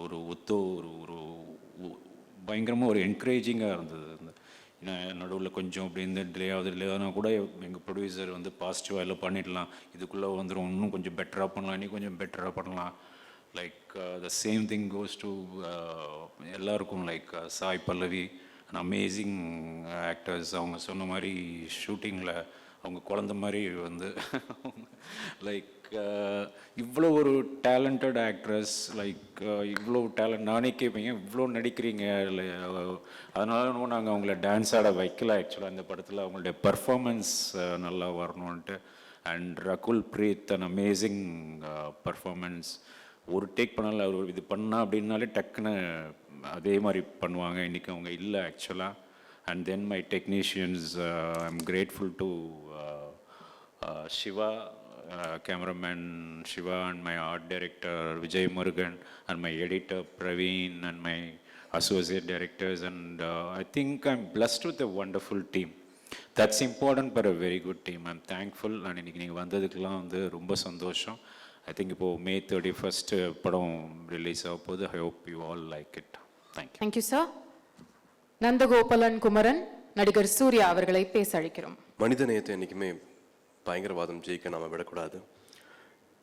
ஒரு ஒத்தோ ஒரு பயங்கரமாக ஒரு என்கரேஜிங்காக இருந்தது. ஏன்னா நடுவில் கொஞ்சம் அப்படி இந்த டிலே ஆகுதுனா கூட எங்கள் ப்ரொடியூசர் வந்து பாசிட்டிவாக எல்லாம் பண்ணிடலாம், இதுக்குள்ளே வந்துடும், இன்னும் கொஞ்சம் பெட்டராக பண்ணலாம், இன்னும் கொஞ்சம் பெட்டராக பண்ணலாம். Like the same thing goes to எல்லாருக்கும். Like Sai Pallavi, amazing actors. அவங்க சொன்ன மாதிரி ஷூட்டிங்கில் அவங்க குழந்த மாதிரி வந்து லைக் இவ்வளோ ஒரு டேலண்டட் ஆக்ட்ரஸ். லைக் இவ்வளோ டேலண்ட் நானே கேட்பீங்க இவ்வளோ நடிக்கிறீங்க. அதனால நாங்கள் அவங்கள டான்ஸ் ஆட வைக்கல ஆக்சுவலாக இந்த படத்தில். அவங்களுடைய பர்ஃபார்மன்ஸ் நல்லா வரணுன்ட்டு. And Rakul Preet, an amazing performance. ஒரு டேக் பண்ணால அவர் இது பண்ணா அப்படின்னாலே டக்குன்னு அதே மாதிரி பண்ணுவாங்க. இன்றைக்கி அவங்க இல்லை ஆக்சுவலாக. And then my technicians, I am grateful to Shiva, cameraman Shiva, and my art director Vijay Murugan, and my editor Praveen, and my associate directors. And I think I'm blessed with a wonderful team. That's important for a very good team. I'm thankful. And இன்னைக்கு நீங்கள் வந்ததுக்கெல்லாம் வந்து ரொம்ப சந்தோஷம். I think இப்போது May 31st படம் release ஆக போகுது. I hope you all like it. Thank you. Thank you, sir. Nandagopalan Kumaran, நடிகர் சூர்யா அவர்களை பேச அழைக்கிறோம். மனித நேயத்தை என்றைக்குமே பயங்கரவாதம் ஜெயிக்க நாம் விடக்கூடாது.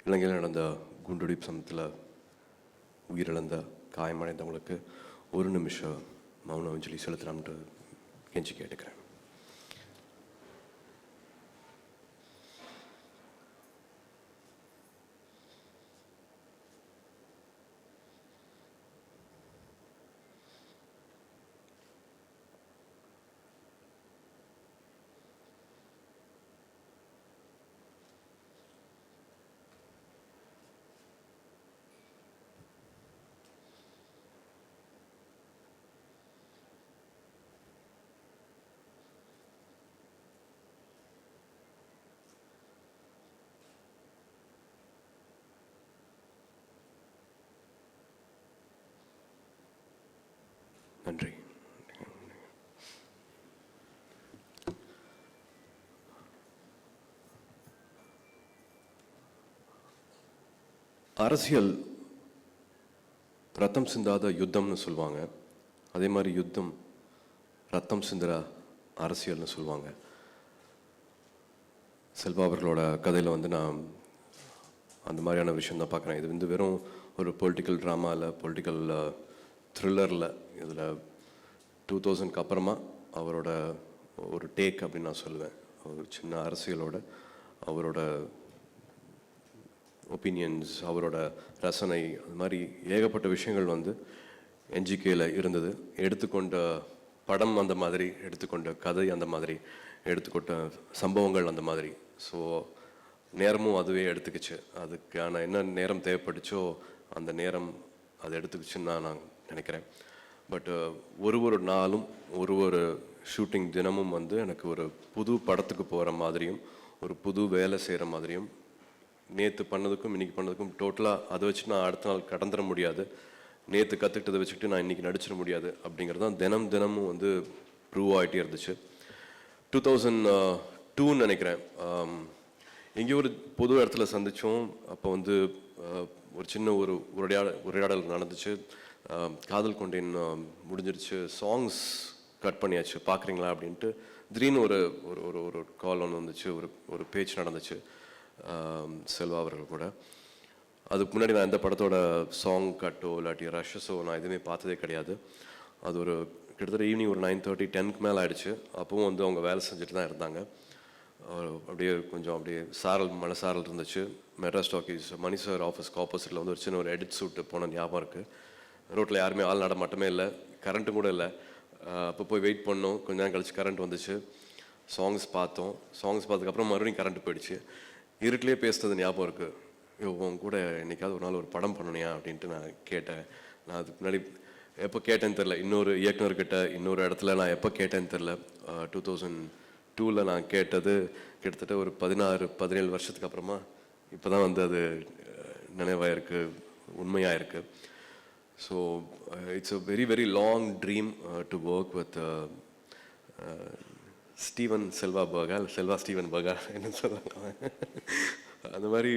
இலங்கையில் நடந்த குண்டுவெடிப்பு சமயத்தில் உயிரிழந்த காயமடைந்தவங்களுக்கு ஒரு நிமிஷம் மௌன அஞ்சலி செலுத்தலாம்னு கெஞ்சி கேட்டுக்கிறேன். நன்றி. அரசியல் ரத்தம் சிந்தாத யுத்தம்னு சொல்லுவாங்க. அதே மாதிரி யுத்தம் ரத்தம் சிந்துற அரசியல்னு சொல்லுவாங்க. செல்வா அவர்களோட கதையில் வந்து நான் அந்த மாதிரியான விஷயம் தான் பார்க்குறேன். இது வந்து வெறும் ஒரு பொலிட்டிக்கல் ட்ராமா இல்லை, பொலிட்டிக்கல் த்ரில்லரில். இதில் 2000க்கு அப்புறமா அவரோட ஒரு டேக் அப்படின்னு நான் சொல்லுவேன். ஒரு சின்ன அரசியலோட அவரோட ஒப்பீனியன்ஸ், அவரோட ரசனை, அது மாதிரி ஏகப்பட்ட விஷயங்கள் வந்து என்ஜிகேயில் இருந்தது. எடுத்துக்கொண்ட படம் அந்த மாதிரி, எடுத்துக்கொண்ட கதை அந்த மாதிரி, எடுத்துக்கொண்ட சம்பவங்கள் அந்த மாதிரி. ஸோ நேரமும் அதுவே எடுத்துக்கிச்சு. அதுக்கான என்ன நேரம் தேவைப்பட்டுச்சோ அந்த நேரம் அது எடுத்துக்கிச்சுன்னு நான் நினைக்கிறேன். பட் ஒரு நாளும் ஒரு ஷூட்டிங் தினமும் வந்து எனக்கு ஒரு புது படத்துக்கு போகிற மாதிரியும் ஒரு புது வேலை செய்கிற மாதிரியும், நேற்று பண்ணதுக்கும் இன்றைக்கி பண்ணதுக்கும் டோட்டலாக அதை வச்சு நான் அடுத்த நாள் கடந்துட முடியாது, நேற்று கற்றுக்கிட்டதை வச்சுக்கிட்டு நான் இன்றைக்கி நடிச்சிட முடியாது அப்படிங்கிறது தான் தினமும் வந்து ப்ரூவ் ஆகிட்டே இருந்துச்சு. 2002 நினைக்கிறேன், எங்கேயோ ஒரு பொது இடத்துல சந்தித்தோம். அப்போ வந்து ஒரு சின்ன உரையாடல் நடந்துச்சு. காதல் கொண்டேன் முடிஞ்சிருச்சு, சாங்ஸ் கட் பண்ணியாச்சு, பார்க்குறீங்களா அப்படின்ட்டு திடீர்னு ஒரு ஒரு கால் ஒன்று வந்துச்சு, ஒரு பேச்சு நடந்துச்சு செல்வா அவர்கள் கூட. அதுக்கு முன்னாடி நான் எந்த படத்தோட சாங் கட்டோ இல்லாட்டி ரஷ்ஸோ நான் எதுவுமே பார்த்ததே கிடையாது. அது ஒரு கிட்டத்தட்ட ஈவினிங் ஒரு 9:30 10க்கு மேலே ஆயிடுச்சு. அப்பவும் வந்து அவங்க வேலை செஞ்சுட்டு தான் இருந்தாங்க. அப்படியே கொஞ்சம் அப்படியே மழை சாரல் இருந்துச்சு. மெட்ராஸ் டாக்கீஸ் மணி சார் ஆஃபீஸ்க்கு ஆப்போசிட்டில் வந்து ஒரு சின்ன ஒரு எடிட் ஷூட் போன ஞாபகம் இருக்குது. ரோட்டில் யாருமே ஆள் நடமாட்டமே இல்லை, கரண்ட்டும் கூட இல்லை. அப்போ போய் வெயிட் பண்ணோம். கொஞ்ச நேரம் கழிச்சு கரண்ட் வந்துச்சு. சாங்ஸ் பார்த்ததுக்கப்புறம் மறுபடியும் கரண்ட் போயிடுச்சு. இருட்டிலே பேசுனது ஞாபகம் இருக்குது. உன் கூட என்னைக்காவது ஒரு நாள் ஒரு படம் பண்ணணியா அப்படின்ட்டு நான் கேட்டேன். நான் அதுக்கு முன்னாடி எப்போ கேட்டேன்னு தெரில. இன்னொரு இயக்குனர்கிட்ட இன்னொரு இடத்துல நான் எப்போ கேட்டேன்னு தெரில. 2002 நான் கேட்டது கிட்டத்தட்ட ஒரு 16-17 வருஷத்துக்கு அப்புறமா இப்போ தான் வந்து அது நினைவாயிருக்கு, உண்மையாக. So it's a very very long dream to work with Steven Steven பர்கா என்ன சொல்கிறாங்க அந்த மாதிரி.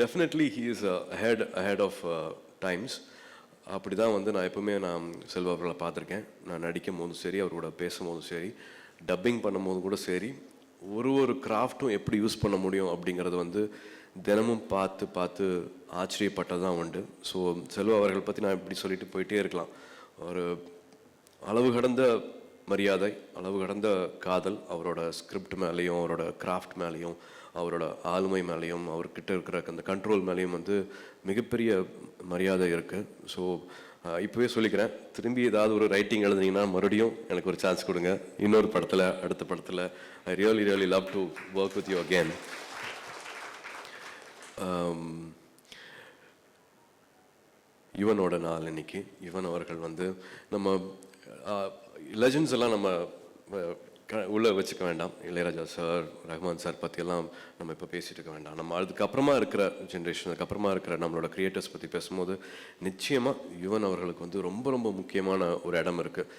Definitely he is ahead of times. அப்படி தான் வந்து நான் எப்போவுமே செல்வா அவர்களை பார்த்துருக்கேன். நான் நடிக்கும் போதும் சரி, அவரோட பேசும்போதும் சரி, டப்பிங் பண்ணும்போது கூட சரி, ஒரு கிராஃப்ட்டும் எப்படி யூஸ் பண்ண முடியும் அப்படிங்கிறது வந்து தினமும் பார்த்து ஆச்சரியப்பட்டது தான் உண்டு. ஸோ செல்வா அவர்கள் பற்றி நான் இப்படி சொல்லிட்டு போயிட்டே இருக்கலாம். ஒரு அளவு கடந்த மரியாதை, அளவு கடந்த காதல், அவரோட ஸ்கிரிப்ட் மேலேயும் அவரோட கிராஃப்ட் மேலேயும் அவரோட ஆளுமை மேலேயும் அவர்கிட்ட இருக்கிற அந்த கண்ட்ரோல் மேலேயும் வந்து மிகப்பெரிய மரியாதை இருக்குது. ஸோ இப்போவே சொல்லிக்கிறேன், திரும்பி ஏதாவது ஒரு ரைட்டிங் எழுதுனீங்கன்னா மறுபடியும் எனக்கு ஒரு சான்ஸ் கொடுங்க. இன்னொரு படத்தில், அடுத்த படத்தில். I really love to work with you again. யுவனோட நாள் இன்னைக்கு. யுவன் அவர்கள் வந்து நம்ம லெஜண்ட்ஸ் எல்லாம் நம்ம உள்ளே வச்சுக்க வேண்டாம். இளையராஜா சார், ரஹ்மான் சார் பற்றியெல்லாம் நம்ம இப்போ பேசிகிட்டு இருக்க வேண்டாம். நம்ம அதுக்கப்புறமா இருக்கிற ஜென்ரேஷன், அதுக்கப்புறமா இருக்கிற நம்மளோட கிரியேட்டர்ஸ் பற்றி பேசும்போது நிச்சயமாக யுவன் அவர்களுக்கு வந்து ரொம்ப ரொம்ப முக்கியமான ஒரு இடம் இருக்குது.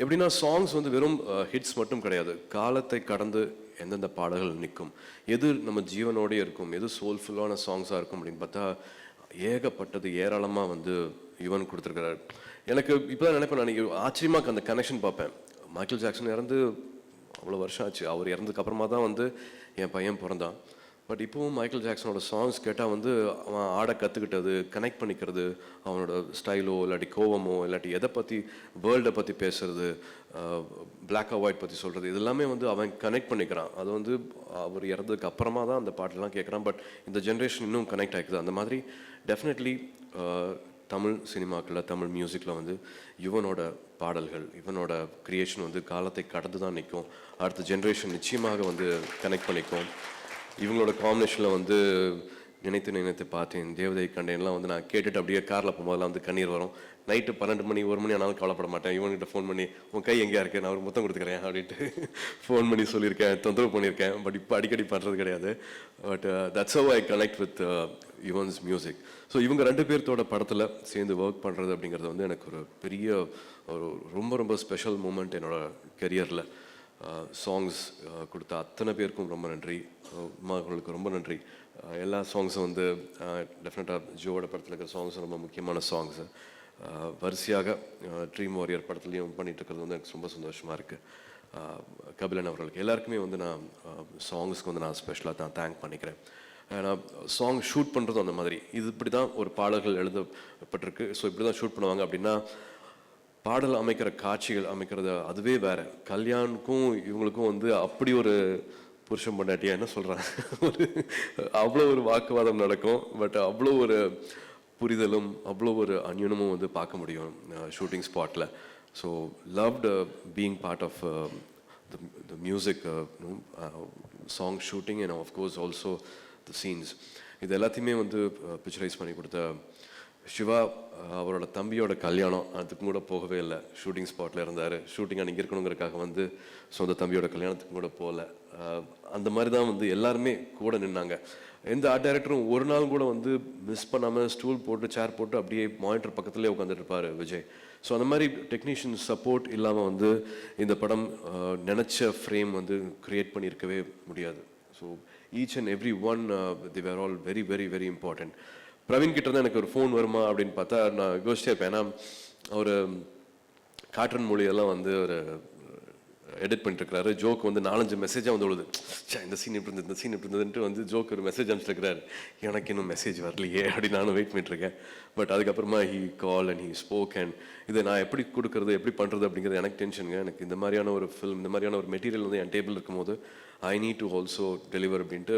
எப்படின்னா சாங்ஸ் வந்து வெறும் ஹிட்ஸ் மட்டும் கிடையாது. காலத்தை கடந்து எந்தெந்த பாடல்கள் நிற்கும், எது நம்ம ஜீவனோடே இருக்கும், எது சோல்ஃபுல்லான சாங்ஸாக இருக்கும் அப்படின்னு பார்த்தா ஏகப்பட்டது ஏராளமாக வந்து யுவன் கொடுத்துருக்கிறார். எனக்கு இப்போ தான் நினைப்பேன், நான் ஆச்சரியமாக அந்த கனெக்ஷன் பார்ப்பேன். மைக்கேல் ஜாக்சன் இறந்து அவ்வளோ வருஷம் ஆச்சு. அவர் இறந்ததுக்கு அப்புறமா தான் வந்து என் பையன் பிறந்தான். பட் இப்போவும் மைக்கேல் ஜாக்சனோட சாங்ஸ் கேட்டால் வந்து அவன் ஆட கற்றுக்கிட்டது, கனெக்ட் பண்ணிக்கிறது, அவனோட ஸ்டைலோ இல்லாட்டி கோவமோ இல்லாட்டி எதை பற்றி வேர்ல்டை பற்றி பேசுறது, பிளாக் அண்ட் ஒயிட் பற்றி சொல்கிறது, இது எல்லாமே வந்து அவன் கனெக்ட் பண்ணிக்கிறான். அது வந்து அவர் இறந்ததுக்கு அப்புறமா தான் அந்த பாட்டெல்லாம் கேட்குறான். பட் இந்த ஜென்ரேஷன் இன்னும் கனெக்ட் ஆகிக்குது. அந்த மாதிரி டெஃபினெட்லி தமிழ் சினிமாக்களில், தமிழ் மியூசிக்கில் வந்து யுவனோட பாடல்கள், இவனோட க்ரியேஷன் வந்து காலத்தை கடந்து தான் நிற்கும். அடுத்த ஜென்ரேஷன் நிச்சயமாக வந்து கனெக்ட் பண்ணிக்கும். இவங்களோட காம்பினேஷனில் வந்து நினைத்து பார்த்தேன், தேவதை கண்டேன்லாம் வந்து நான் கேட்டுட்டு அப்படியே காரில் போகும்போதெல்லாம் வந்து கண்ணீர் வரும். நைட்டு 12 மணி 1 மணி ஆனாலும் கவலைப்பட மாட்டேன். இவன்கிட்ட ஃபோன் பண்ணி உன் கை எங்கேயா இருக்கு, நான் ஒரு முத்தம் கொடுத்துக்கிறேன் அப்படின்ட்டு ஃபோன் பண்ணி சொல்லியிருக்கேன், தொந்தரவு பண்ணியிருக்கேன். பட் இப்போ அடிக்கடி பண்ணுறது கிடையாது. But that's how I connect with Yuvan's music. So இவங்க 2 பேர்த்தோட படத்தில் சேர்ந்து ஒர்க் பண்ணுறது அப்படிங்கிறது வந்து எனக்கு ஒரு பெரிய ஒரு ரொம்ப ரொம்ப ஸ்பெஷல் மூமெண்ட் என்னோட கெரியரில். சாங்ஸ் கொடுத்த அத்தனை பேருக்கும் ரொம்ப நன்றி. அவர்களுக்கு ரொம்ப நன்றி. எல்லா சாங்ஸும் வந்து டெஃபினட்டாக ஜோவோட படத்தில் இருக்கிற சாங்ஸ் ரொம்ப முக்கியமான சாங்ஸு. வரிசையாக ட்ரீம் வாரியர் படத்துலையும் பண்ணிகிட்டு இருக்கிறது வந்து எனக்கு ரொம்ப சந்தோஷமாக இருக்குது. கபிலன் அவர்களுக்கு எல்லாருக்குமே வந்து நான் சாங்ஸ்க்கு வந்து நான் ஸ்பெஷலாக தான் தேங்க் பண்ணிக்கிறேன். நான் சாங் ஷூட் பண்ணுறதும் அந்த மாதிரி, இது இப்படி தான் ஒரு பாடல்கள் எழுதப்பட்டிருக்கு, ஸோ இப்படி தான் ஷூட் பண்ணுவாங்க அப்படின்னா பாடல் அமைக்கிற காட்சிகள் அமைக்கிறது அதுவே வேறு. கல்யாணுக்கும் இவங்களுக்கும் வந்து அப்படி ஒரு புருஷன் பொண்டாட்டியா என்ன சொல்கிறாங்க, அவ்வளோ ஒரு வாக்குவாதம் நடக்கும். பட் அவ்வளோ ஒரு புரிதலும் அவ்வளோ ஒரு அந்யுனமும் வந்து பார்க்க முடியும் ஷூட்டிங் ஸ்பாட்டில். So loved being part of the music, song shooting and of course also the scenes. இது எல்லாத்தையுமே வந்து பிக்சரைஸ் பண்ணி கொடுத்த சிவா அவரோட தம்பியோட கல்யாணம், அதுக்கும் கூட போகவே இல்லை. ஷூட்டிங் ஸ்பாட்டில் இருந்தார். ஷூட்டிங் அன்றைக்கி இருக்கணுங்கிறக்காக வந்து சொந்த தம்பியோட கல்யாணத்துக்கும் கூட போகல. அந்த மாதிரி தான் வந்து எல்லாருமே கூட நின்னாங்க. எந்த ஆர்ட் டைரக்டரும் ஒரு நாள் கூட வந்து மிஸ் பண்ணாமல் ஸ்டூல் போட்டு சேர் போட்டு அப்படியே மானிட்டர் பக்கத்துலேயே உட்காந்துட்டு இருப்பார் விஜய். ஸோ அந்த மாதிரி டெக்னீஷியன் சப்போர்ட் இல்லாமல் வந்து இந்த படம் நினச்ச ஃப்ரேம் வந்து க்ரியேட் பண்ணியிருக்கவே முடியாது. So each and every one they were all very very very important. Praveen கிட்ட தான் எனக்கு ஒரு ஃபோன் வருமா அப்படின்னு பார்த்தா நான் யோசிச்சே இருப்பேன். ஏன்னா ஒரு காட்டன் மொழியெல்லாம் வந்து ஒரு எடிட் பண்ணிட்டுருக்கிறாரு. ஜோக் வந்து 4-5 மெசேஜாக வந்து விழுது. இந்த சீன் இப்படி இருந்தது, இந்த சீன் இப்படி இருந்ததுன்ட்டு வந்து ஜோக் ஒரு மெசேஜ் அனுப்பிச்சிருக்கிறாரு. எனக்கு இன்னும் மெசேஜ் வரலையே அப்படின்னு நானும் வெயிட் பண்ணிட்டுருக்கேன். பட் அதுக்கப்புறமா he call and he spoke and இதை நான் எப்படி கொடுக்குறது, எப்படி பண்ணுறது அப்படிங்கிறது எனக்கு டென்ஷனுங்க. எனக்கு இந்த மாதிரியான ஒரு ஃபில்ம், இந்த மாதிரியான ஒரு மெட்டீரியல் வந்து என் டேபிள் இருக்கும்போது I need to also deliver அப்படின்ட்டு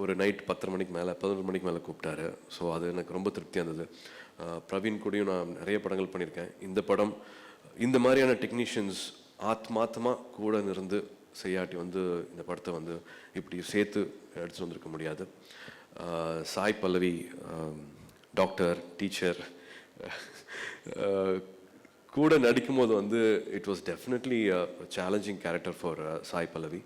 ஒரு நைட் 10:30 மணிக்கு மேலே 11 மணிக்கு மேலே கூப்பிட்டாரு. ஸோ அது எனக்கு ரொம்ப திருப்தியாக இருந்தது. பிரவீன் கூடயும் நான் நிறைய படங்கள் பண்ணியிருக்கேன். இந்த படம் இந்த மாதிரியான டெக்னீஷியன்ஸ் ஆத்மாத்தமாக கூட இருந்து செய்யாட்டி வந்து இந்த படத்தை வந்து இப்படி சேர்த்து எடுத்துகிட்டு வந்திருக்க முடியாது. சாய் பல்லவி டாக்டர், டீச்சர் கூட நடிக்கும்போது வந்து it was definitely challenging character for Sai Pallavi.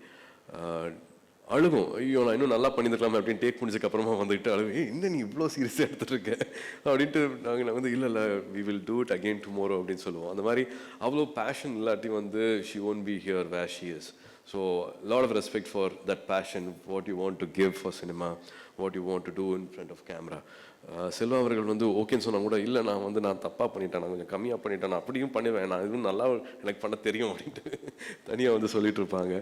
அழுகும், ஐயோ நான் இன்னும் நல்லா பண்ணியிருக்கலாமே அப்படின்னு டேக் முடிஞ்சதுக்கப்புறமா வந்துட்டு அழுகும், இன்னும் நீ இவ்வளோ சீரியஸாக எடுத்துகிட்டு இருக்க அப்படின்ட்டு நாங்கள் வந்து இல்லை we will do it again tomorrow அப்படின்னு சொல்லுவோம். அந்த மாதிரி அவ்வளோ பேஷன் இல்லாட்டி வந்து she won't be here where she is. So lot of respect for that passion, what you want to give for cinema, what you want to do in front of camera. Selva அவர்கள் வந்து ஓகேன்னு சொன்னால் கூட இல்லை நான் தப்பாக பண்ணிட்டேன், நான் கொஞ்சம் கம்மியாக பண்ணிட்டேன், நான் அப்படியும் பண்ணுவேன், நான் இதுவும் நல்லா எனக்கு பண்ண தெரியும் அப்படின்ட்டு தனியாக வந்து சொல்லிட்டு இருப்பாங்க.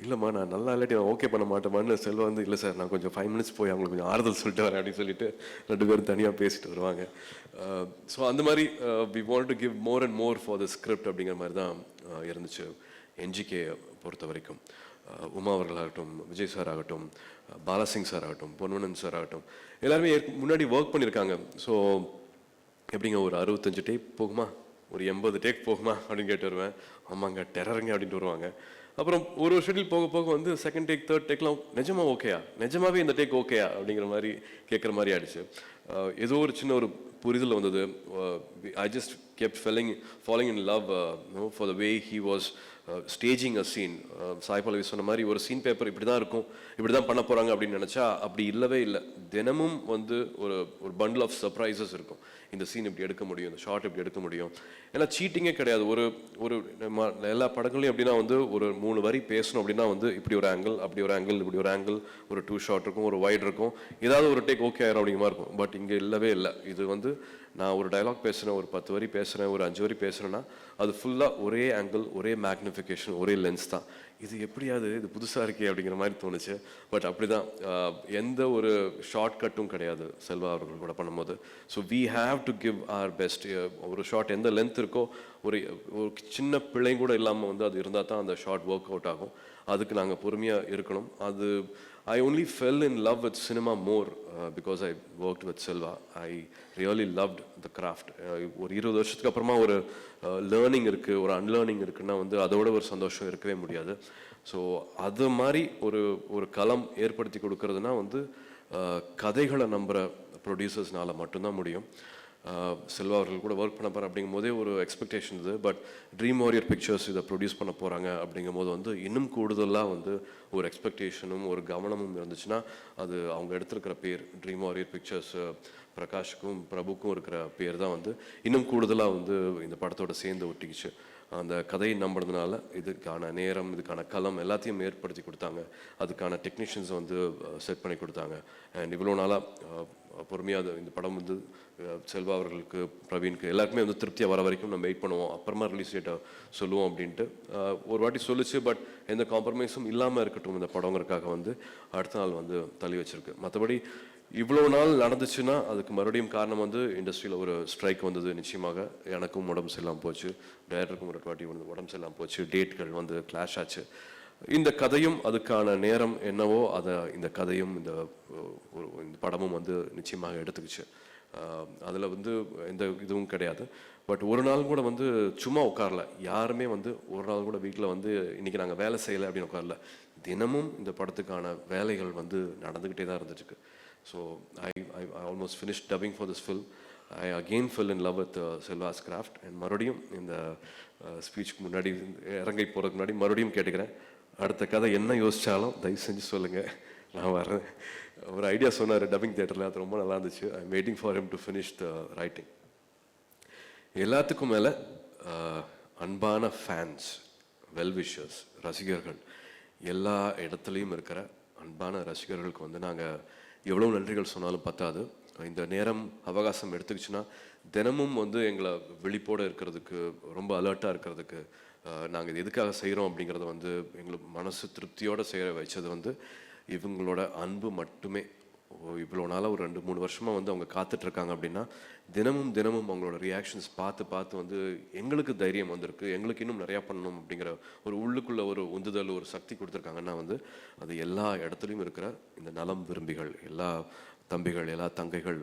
இல்லைம்மா நான் நல்லா இல்லாட்டி நான் ஓகே பண்ண மாட்டேமான்னு செல்வா வந்து இல்லை சார் நான் கொஞ்சம் 5 minutes போய் அவங்களுக்கு கொஞ்சம் ஆறுதல் சொல்லிட்டு வரேன் அப்படின்னு சொல்லிட்டு 2 பேரும் தனியாக பேசிட்டு வருவாங்க. ஸோ அந்த மாதிரி we want to give more and more for the script அப்படிங்கிற மாதிரி தான் இருந்துச்சு. என்ஜிகே பொறுத்த வரைக்கும் உமா அவர்களாகட்டும், விஜய் சார் ஆகட்டும், பாலாசிங் சார் ஆகட்டும், பொன்வனன் சார் ஆகட்டும், எல்லாருமே முன்னாடி ஒர்க் பண்ணியிருக்காங்க. ஸோ எப்படிங்க ஒரு 65 டேக் போகுமா, ஒரு 80 டேக் போகுமா அப்படின்னு கேட்டு வருவேன். ஆமாங்க டெரருங்க அப்படின்ட்டு வருவாங்க. அப்புறம் ஒரு ஷெட்யூல் போக போக வந்து செகண்ட் டேக், தேர்ட் டேக்லாம் நிஜமா ஓகேயா, நிஜமாவே இந்த டேக் ஓகேயா அப்படிங்கிற மாதிரி கேட்குற மாதிரி ஆயிடுச்சு. ஏதோ ஒரு சின்ன ஒரு புரிதல் வந்தது. I just kept falling in love for the way he was staging a scene. Sai Pallavi சொன்ன மாதிரி ஒரு சீன் பேப்பர் இப்படி தான் இருக்கும், இப்படி தான் பண்ண போகிறாங்க அப்படின்னு நினச்சா அப்படி இல்லவே இல்லை. தினமும் வந்து ஒரு பண்டில் ஆஃப் சர்ப்ரைசஸ் இருக்கும். இந்த சீன் இப்படி எடுக்க முடியும், இந்த ஷார்ட் இப்படி எடுக்க முடியும். ஏன்னா சீட்டிங்கே கிடையாது. ஒரு எல்லா படங்களையும் எப்படின்னா வந்து ஒரு 3 வரி பேசணும் அப்படின்னா வந்து இப்படி ஒரு ஆங்கிள், அப்படி ஒரு ஆங்கிள், இப்படி ஒரு ஆங்கிள், ஒரு 2 ஷாட் இருக்கும், ஒரு வைட் இருக்கும், ஏதாவது ஒரு டேக் ஓகே ஆயிரும் அப்படிங்கிற மாதிரி இருக்கும். பட் இங்கே இல்லவே இல்லை. இது வந்து நான் ஒரு டயலாக் பேசுகிறேன், ஒரு 10 வரி பேசுகிறேன், ஒரு 5 வரி பேசுகிறேன்னா அது ஃபுல்லாக ஒரே ஆங்கிள், ஒரே மேக்னிஃபிகேஷன், ஒரே லென்ஸ் தான். இது எப்படியாவது இது புதுசாக இருக்கே அப்படிங்கிற மாதிரி தோணுச்சு. பட் அப்படி தான், எந்த ஒரு ஷார்ட் கட்டும் கிடையாது செல்வா அவர்கள் கூட பண்ணும்போது. So we have to give our best. ஒரு ஷார்ட் எந்த லென்த் இருக்கோ ஒரு சின்ன பிழை கூட இல்லாமல் வந்து அது இருந்தால் தான் அந்த ஷார்ட் ஒர்க் அவுட் ஆகும். அதுக்கு நாங்கள் பொறுமையாக இருக்கணும். அது I only fell in love with cinema more because I worked with Selva. I really loved the craft. ஒரு 20 வருஷத்துக்கு அப்புறமா ஒரு லேர்னிங் இருக்குது, ஒரு அன்லேர்னிங் இருக்குன்னா வந்து அதோட ஒரு சந்தோஷம் இருக்கவே முடியாது. ஸோ அது மாதிரி ஒரு களம் ஏற்படுத்தி கொடுக்கறதுனா வந்து கதைகளை நம்புகிற ப்ரொடியூசர்ஸ்னால மட்டும்தான் முடியும். செல்வா அவர்கள் கூட ஒர்க் பண்ண போகிறேன் அப்படிங்கும் போதே ஒரு எக்ஸ்பெக்டேஷன் இது. பட் ட்ரீம் வாரியர் பிக்சர்ஸ் இதை ப்ரொடியூஸ் பண்ண போகிறாங்க அப்படிங்கும் போது வந்து இன்னும் கூடுதலாக வந்து ஒரு எக்ஸ்பெக்டேஷனும் ஒரு கவனமும் இருந்துச்சுன்னா அது அவங்க எடுத்திருக்கிற பேர் ட்ரீம் வாரியர் பிக்சர்ஸ் பிரகாஷுக்கும் பிரபுக்கும் இருக்கிற பேர் தான் வந்து இன்னும் கூடுதலாக வந்து இந்த படத்தோட சேர்ந்து ஒட்டிக்கிச்சு. அந்த கதையை நம்புறதுனால இதுக்கான நேரம், இதுக்கான களம் எல்லாத்தையும் ஏற்படுத்தி கொடுத்தாங்க. அதுக்கான டெக்னீஷியன்ஸை வந்து செட் பண்ணி கொடுத்தாங்க. அண்ட் இவ்வளோ நாளாக பொறுமையாக இந்த படம் வந்து செல்வா அவர்களுக்கு, பிரவீனுக்கு எல்லாருக்குமே வந்து திருப்தியாக வர வரைக்கும் நம்ம வெயிட் பண்ணுவோம், அப்புறமா ரிலீஸ் டேட்டை சொல்லுவோம் அப்படின்ட்டு ஒரு வாட்டி சொல்லிச்சு. பட் எந்த காம்ப்ரமைஸும் இல்லாமல் இருக்கட்டும் இந்த படங்கிறதுக்காக வந்து அடுத்த நாள் வந்து தள்ளி வச்சிருக்கு. மற்றபடி இவ்வளோ நாள் நடந்துச்சுன்னா அதுக்கு மறுபடியும் காரணம் வந்து இண்டஸ்ட்ரியில் ஒரு ஸ்ட்ரைக் வந்தது. நிச்சயமாக எனக்கும் உடம்பு சரியில்லாமல் போச்சு, டைரக்டருக்கும் ஒரு வாட்டி உடம்பு சரியில்லாமல் போச்சு, டேட்கள் வந்து கிளாஷ் ஆச்சு. இந்த கதையும் அதுக்கான நேரம் என்னவோ அதை இந்த கதையும் இந்த படமும் வந்து நிச்சயமாக எடுத்துக்கிச்சு. அதில் வந்து எந்த இதுவும் கிடையாது. பட் ஒரு நாள் கூட வந்து சும்மா உட்காரல. யாருமே வந்து ஒரு நாள் கூட வீட்டில் வந்து இன்றைக்கி நாங்கள் வேலை செய்யலை அப்படின்னு உட்காரல. தினமும் இந்த படத்துக்கான வேலைகள் வந்து நடந்துக்கிட்டே தான் இருந்துச்சு. So I almost finish dubbing for this film. I again fell in love with Selva's craft. And மறுபடியும் இந்த ஸ்பீச்சுக்கு முன்னாடி இறங்கி போகிறதுக்கு முன்னாடி மறுபடியும் கேட்டுக்கிறேன், அடுத்த கதை என்ன யோசித்தாலும் தயவு செஞ்சு சொல்லுங்கள், நான் வரேன். ஒரு ஐடியா சொன்னார் டப்பிங் தியேட்டரில், அது ரொம்ப நல்லா இருந்துச்சு. I am waiting for him to finish the writing. எல்லாத்துக்கும் மேலே அன்பான ஃபேன்ஸ், வெல்விஷர்ஸ், ரசிகர்கள், எல்லா இடத்துலையும் இருக்கிற அன்பான ரசிகர்களுக்கு வந்து நாங்கள் எவ்வளோ நன்றிகள் சொன்னாலும் பத்தாது. இந்த நேரம் அவகாசம் எடுத்துக்கிச்சுன்னா தினமும் வந்து எங்களை விழிப்போடு இருக்கிறதுக்கு, ரொம்ப அலர்ட்டாக இருக்கிறதுக்கு, நாங்கள் இது எதுக்காக செய்கிறோம் அப்படிங்கிறத வந்து எங்களுக்கு மனசு திருப்தியோடு செய்ய வச்சது வந்து இவங்களோட அன்பு மட்டுமே. இவ்வளோ நாளாக ஒரு 2-3 வருஷமாக வந்து அவங்க காத்துட்ருக்காங்க அப்படின்னா தினமும் தினமும் அவங்களோட ரியாக்ஷன்ஸ் பார்த்து வந்து எங்களுக்கு தைரியம் வந்திருக்கு, எங்களுக்கு இன்னும் நிறையா பண்ணணும் அப்படிங்கிற ஒரு உள்ளுக்குள்ளே ஒரு உந்துதல், ஒரு சக்தி கொடுத்துருக்காங்கன்னா வந்து அது எல்லா இடத்துலையும் இருக்கிற இந்த நலம் விரும்பிகள், எல்லா தம்பிகள், எல்லா தங்கைகள்,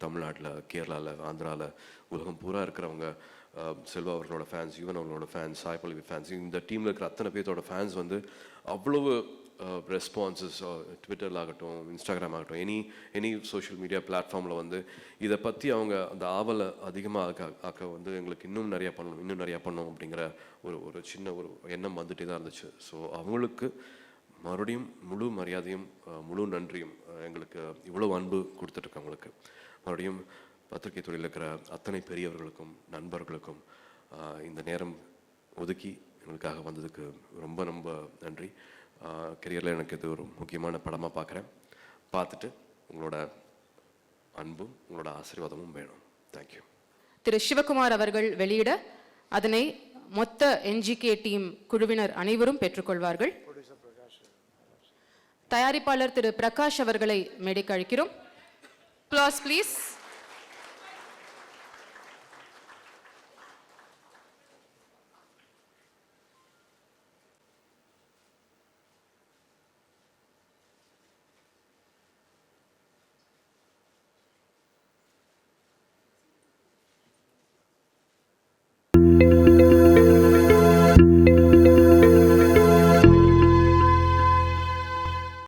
தமிழ்நாட்டில், கேரளாவில், ஆந்திராவில், உலகம் பூரா இருக்கிறவங்க, செல்வா அவர்களோட ஃபேன்ஸ், யுவன் அவர்களோட ஃபேன்ஸ், சாய் பல்லவி ஃபேன்ஸ், இந்த டீமில் இருக்கிற அத்தனை பேர்த்தோட ஃபேன்ஸ் வந்து அவ்வளவு ரெஸ்பான்சஸ் ட்விட்டரில் ஆகட்டும், இன்ஸ்டாகிராம் ஆகட்டும், எனி சோஷியல் மீடியா பிளாட்ஃபார்மில் வந்து இதை பற்றி அவங்க அந்த ஆவலை அதிகமாக ஆக்க வந்து எங்களுக்கு இன்னும் நிறையா பண்ணணும் அப்படிங்கிற ஒரு சின்ன ஒரு எண்ணம் வந்துகிட்டே தான் இருந்துச்சு. ஸோ அவங்களுக்கு மறுபடியும் முழு மரியாதையும் முழு நன்றியும். எங்களுக்கு இவ்வளோ அன்பு கொடுத்துட்ருக்கவங்களுக்கு மறுபடியும் பத்திரிகை துறையில் இருக்கிற அத்தனை பெரியவர்களுக்கும் நண்பர்களுக்கும் இந்த நேரம் ஒதுக்கி எங்களுக்காக வந்ததுக்கு ரொம்ப ரொம்ப நன்றி. கெரியரில் எனக்கு இது ஒரு முக்கியமான படமாக பார்க்குறேன். பார்த்துட்டு உங்களோட அன்பும் உங்களோட ஆசீர்வாதமும் வேணும். தேங்க்யூ. திரு சிவகுமார் அவர்கள் வெளியிட அதனை மொத்த என்ஜிகே டீம் குழுவினர் அனைவரும் பெற்றுக்கொள்வார்கள். தயாரிப்பாளர் திரு பிரகாஷ் அவர்களை மேடைக்கு அழைக்கிறோம். ப்ளீஸ்